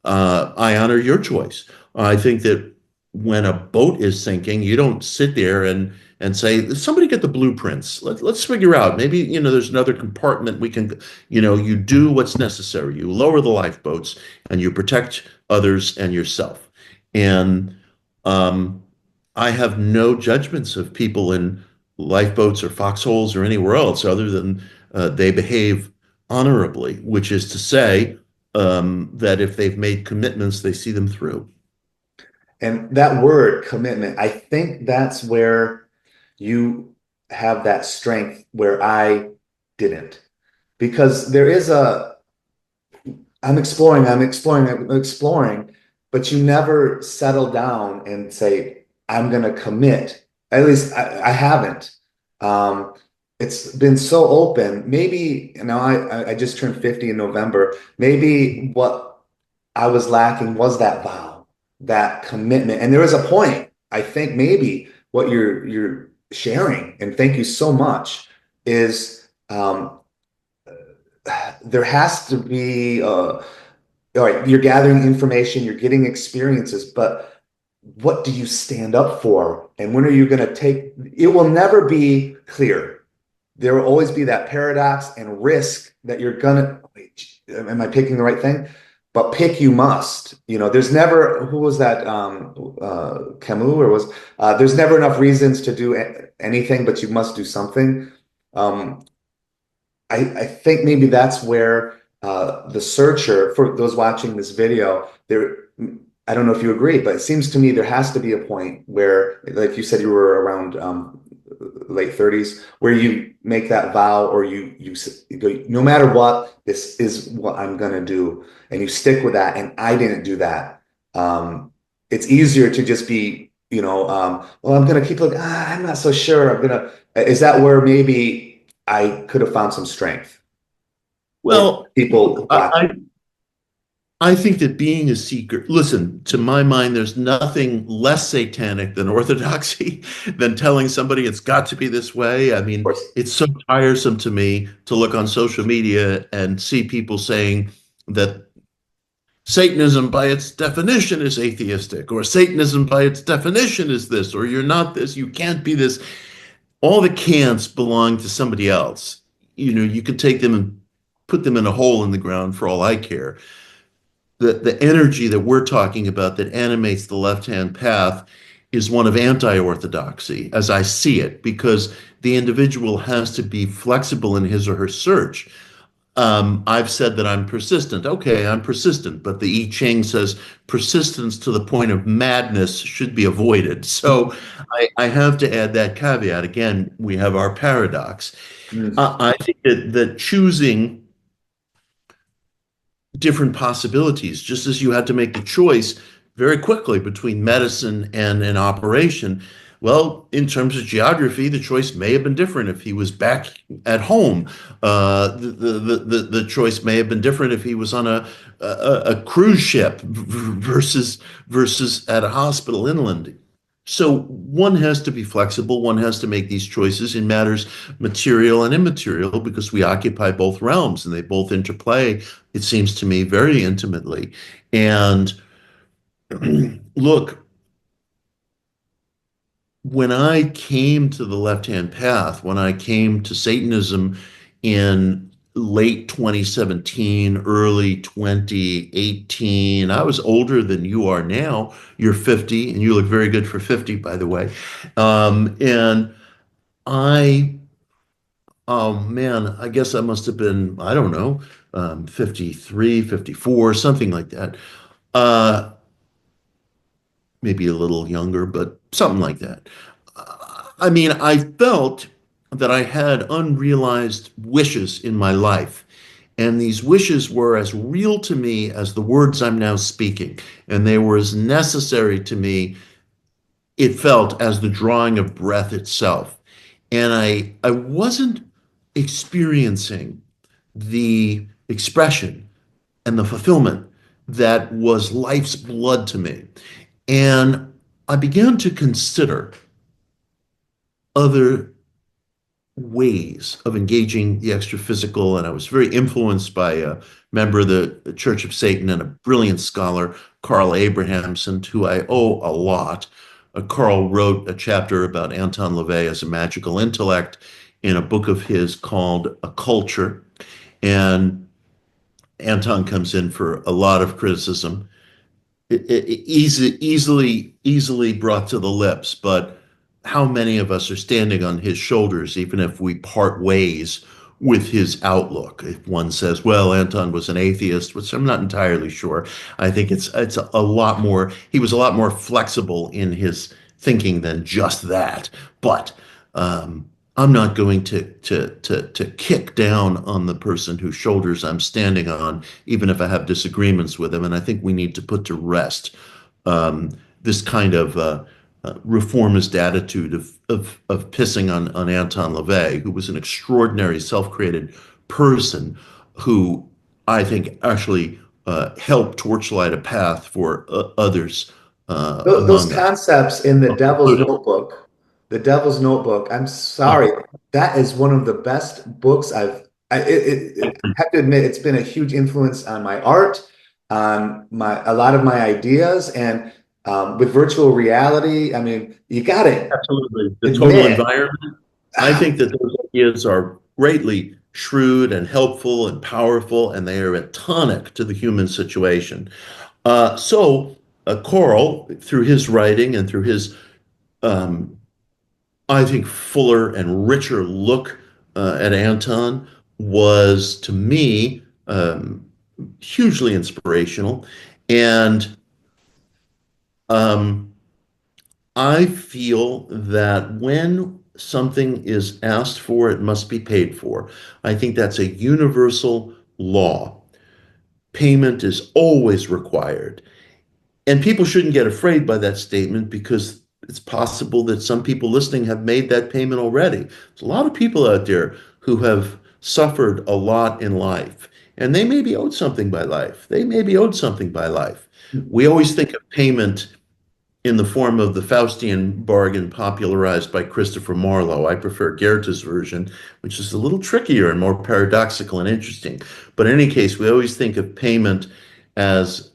I honor your choice. I think that when a boat is sinking, you don't sit there and say, somebody get the blueprints. Let's figure out. Maybe, there's another compartment we can, you do what's necessary. You lower the lifeboats and you protect others and yourself. And I have no judgments of people in lifeboats or foxholes or anywhere else other than they behave honorably, which is to say that if they've made commitments, they see them through. And that word commitment, I think that's where you have that strength where I didn't. Because there is I'm exploring, but you never settle down and say, I'm going to commit. At least I haven't. It's been so open. Maybe, I just turned 50 in November. Maybe what I was lacking was that vow, that commitment. And there was a point, I think maybe what you're sharing, and thank you so much, is there has to be, all right, you're gathering information, you're getting experiences, but what do you stand up for? And when are you going to take, it will never be clear. There will always be that paradox and risk that you're going to, am I picking the right thing? but pick you must. There's never, who was that, Camus, or was, there's never enough reasons to do anything, but you must do something. Um, I think maybe that's where the searcher, for those watching this video, I don't know if you agree, but it seems to me there has to be a point where, like you said, you were around late 30s, where you make that vow, or you go, no matter what, this is what I'm gonna do, and you stick with that. And I didn't do that. It's easier to just be, well, I'm gonna keep looking. I'm not so sure. Is that where maybe I could have found some strength, or Well, people watching? I think that being a seeker, listen, to my mind, there's nothing less satanic than orthodoxy, than telling somebody it's got to be this way. I Of mean, course. it's so tiresome to me to look on social media and see people saying that Satanism by its definition is atheistic, or Satanism by its definition is this, or you're not this, you can't be this. All the can'ts belong to somebody else. You can take them and put them in a hole in the ground for all I care. The energy that we're talking about that animates the left-hand path is one of anti-orthodoxy, as I see it, because the individual has to be flexible in his or her search. I've said that I'm persistent. Okay, I'm persistent, but the I Ching says persistence to the point of madness should be avoided. So I have to add that caveat. Again, we have our paradox. Mm. I think that choosing different possibilities, just as you had to make the choice very quickly between medicine and an operation. Well, in terms of geography, the choice may have been different if he was back at home. The choice may have been different if he was on a cruise ship versus at a hospital inland. So one has to be flexible. One has to make these choices in matters material and immaterial, because we occupy both realms and they both interplay, it seems to me, very intimately. And look, when I came to the left-hand path, when I came to Satanism in late 2017, early 2018, I was older than you are now. You're 50, and you look very good for 50, by the way. And I, oh man, I guess I must have been, I don't know, 53, 54, something like that. Uh, Maybe a little younger, but something like that. I mean, I felt that I had unrealized wishes in my life. And these wishes were as real to me as the words I'm now speaking. And they were as necessary to me, it felt, as the drawing of breath itself. And I wasn't experiencing the expression and the fulfillment that was life's blood to me. And I began to consider other ways of engaging the extra-physical, and I was very influenced by a member of the Church of Satan and a brilliant scholar, Carl Abrahamson, who I owe a lot. Carl wrote a chapter about Anton LaVey as a magical intellect in a book of his called A Culture, and Anton comes in for a lot of criticism, easily brought to the lips, but how many of us are standing on his shoulders, even if we part ways with his outlook? If one says, well, Anton was an atheist, which I'm not entirely sure. I think it's a lot more, he was a lot more flexible in his thinking than just that. But I'm not going to kick down on the person whose shoulders I'm standing on, even if I have disagreements with him. And I think we need to put to rest this kind of reformist attitude of pissing on Anton LaVey, who was an extraordinary self-created person who I think actually helped torchlight a path for others Those among us. concepts in the Devil's Notebook, I'm sorry, that is one of the best books I have to admit, it's been a huge influence on my art, on a lot of my ideas, and with virtual reality. I mean, you got to Absolutely. The total admit, environment. I think that those ideas are greatly shrewd and helpful and powerful, and they are a tonic to the human situation. Carl, through his writing and through his, um, I think, fuller and richer look at Anton was, to me, hugely inspirational. And um, I feel that when something is asked for, it must be paid for. I think that's a universal law. Payment is always required. And people shouldn't get afraid by that statement because it's possible that some people listening have made that payment already. There's a lot of people out there who have suffered a lot in life, and they may be owed something by life. They may be owed something by life. We always think of payment in the form of the Faustian bargain popularized by Christopher Marlowe. I prefer Goethe's version, which is a little trickier and more paradoxical and interesting. But in any case, we always think of payment as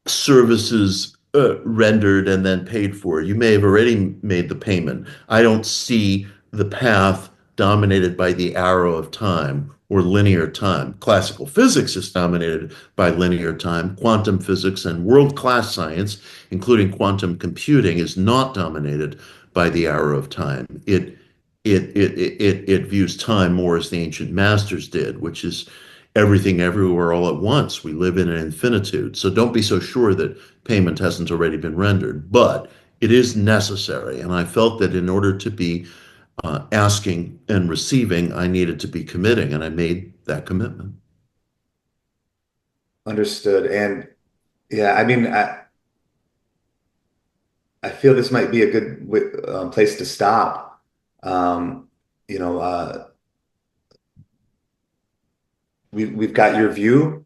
services rendered and then paid for. You may have already made the payment. I don't see the path dominated by the arrow of time or linear time. Classical physics is dominated by linear time. Quantum physics and world-class science, including quantum computing, is not dominated by the arrow of time. It views time more as the ancient masters did, which is everything everywhere all at once. We live in an infinitude. So don't be so sure that payment hasn't already been rendered, but it is necessary. And I felt that in order to be asking and receiving, I needed to be committing, and I made that commitment. Understood. And yeah, I mean, I feel this might be a good place to stop. Um, you know, we've got your view,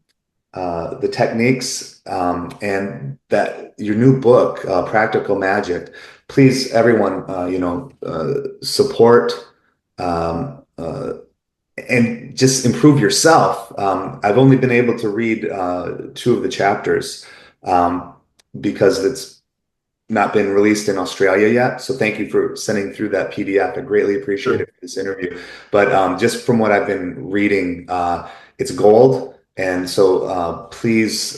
the techniques, and that your new book, Practical Magick. Please, everyone, support and just improve yourself. I've only been able to read two of the chapters because it's not been released in Australia yet. So thank you for sending through that PDF. I greatly appreciate Sure. it for this interview. But just from what I've been reading, it's gold. And so please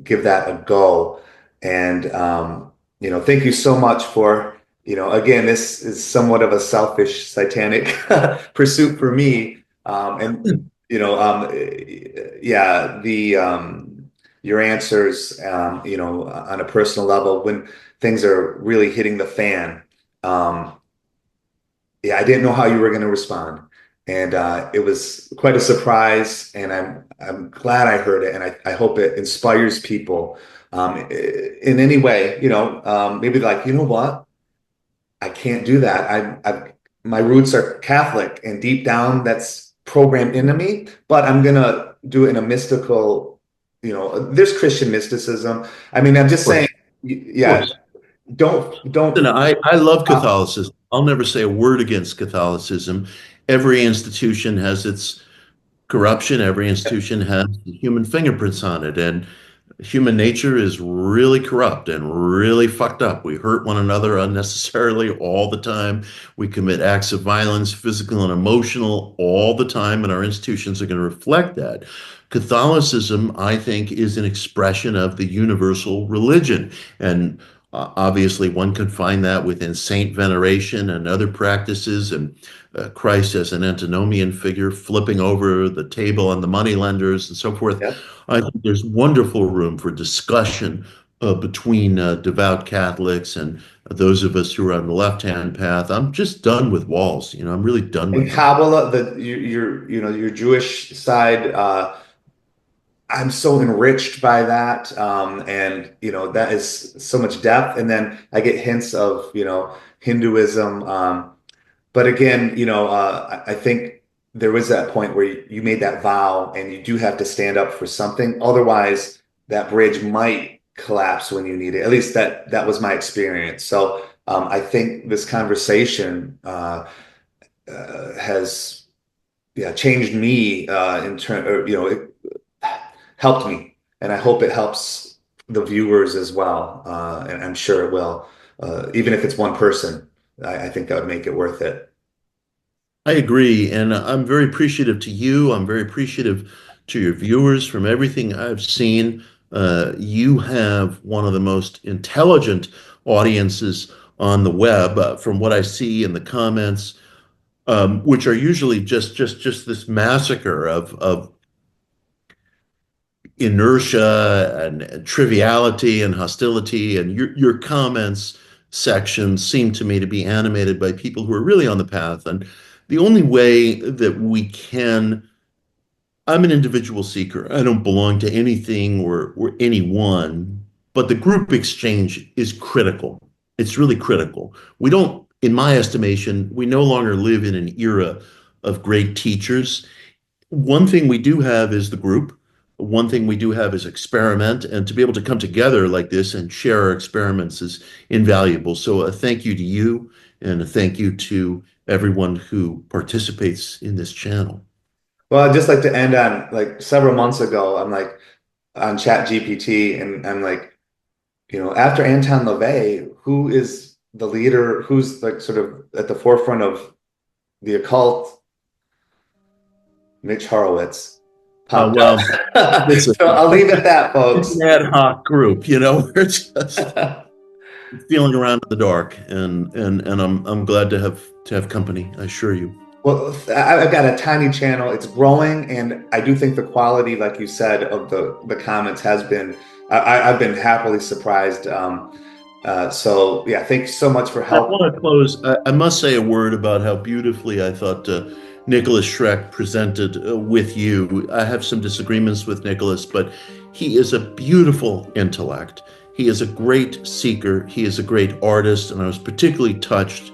give that a go. And, thank you so much for, again, this is somewhat of a selfish satanic pursuit for me. Yeah, your answers, on a personal level when things are really hitting the fan. Yeah, I didn't know how you were going to respond, and it was quite a surprise. And I'm glad I heard it, and I hope it inspires people in any way. Maybe like, you know what, I can't do that. My roots are Catholic, and deep down, that's programmed into me. But I'm gonna do it in a mystical. There's Christian mysticism. I mean, I'm just Of saying, course. Of yeah. course. Don't. And I love Uh, Catholicism. I'll never say a word against Catholicism. Every institution has its corruption. Every institution has human fingerprints on it. And human nature is really corrupt and really fucked up. We hurt one another unnecessarily all the time. We commit acts of violence, physical and emotional, all the time, and our institutions are going to reflect that. Catholicism, I think, is an expression of the universal religion. And obviously, one could find that within saint veneration and other practices, and Christ as an antinomian figure flipping over the table on the moneylenders and so forth. yeah. I think there's wonderful room for discussion between devout Catholics and those of us who are on the left-hand path. I'm just done with walls. I'm really done And with them. Kabbalah, your Jewish side, I'm so enriched by that, and that is so much depth. And then I get hints of Hinduism, but again, I think there was that point where you made that vow, and you do have to stand up for something. Otherwise, that bridge might collapse when you need it. At least that was my experience. So I think this conversation has, yeah, changed me in turn, or it helped me, and I hope it helps the viewers as well. And I'm sure it will, even if it's one person. I think that would make it worth it. I agree, and I'm very appreciative to you. I'm very appreciative to your viewers from everything I've seen. You have one of the most intelligent audiences on the web, from what I see in the comments, which are usually just this massacre of inertia and triviality and hostility. And your comments section seem to me to be animated by people who are really on the path. And the only way that we can, I'm an individual seeker. I don't belong to anything or anyone, but the group exchange is critical. It's really critical. We don't, in my estimation, we no longer live in an era of great teachers. One thing we do have is the group. One thing we do have is experiment, and to be able to come together like this and share our experiments is invaluable. So a thank you to you, and a thank you to everyone who participates in this channel. Well, I'd just like to end on, like, several months ago, I'm like on Chat GPT, and I'm like, after Anton LaVey, who is the leader, who's like sort of at the forefront of the occult? Mitch Horowitz popped Well, up. it's So I'll leave it at that, it's folks. an ad hoc group, we're just feeling around in the dark, and I'm glad to have company, I assure you. Well, I've got a tiny channel. It's growing, and I do think the quality, like you said, of the comments has been. I've been happily surprised. So yeah, thank you so much for I help. want to close. I must say a word about how beautifully I thought Nicholas Schreck presented with you. I have some disagreements with Nicholas, but he is a beautiful intellect. He is a great seeker. He is a great artist, and I was particularly touched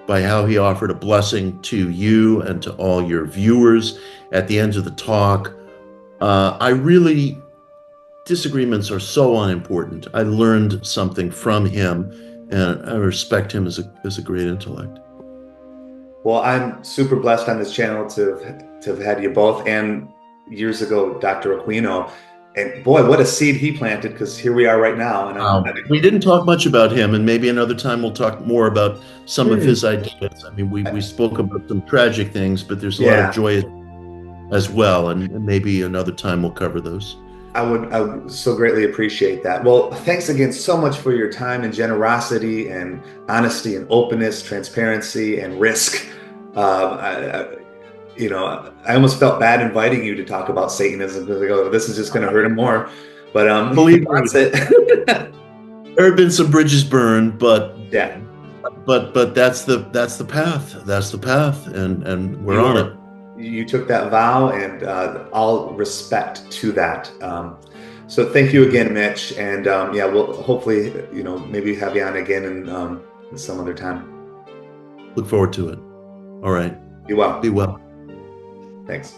by how he offered a blessing to you and to all your viewers at the end of the talk. I really disagreements are so unimportant. I learned something from him, and I respect him as a great intellect. Well, I'm super blessed on this channel to have had you both, and years ago, Dr. Aquino. And boy, what a seed he planted, because here we are right now. And We didn't talk much about him, and maybe another time we'll talk more about some of his ideas. I mean, we spoke about some tragic things, but there's a lot of yeah, joy as well, and maybe another time we'll cover those. I would so greatly appreciate that. Well, thanks again so much for your time and generosity and honesty and openness, transparency and risk. I almost felt bad inviting you to talk about Satanism, because I go, this is just going to hurt him more. But he Believe me, wants it. there have been some bridges burned, but Yeah, that's the path. That's the path, and we're on it. you took that vow, and all respect to that. So thank you again, Mitch. And yeah, we'll hopefully, maybe have you on again in some other time. Look forward to it. All right. Be well. Be well. Thanks.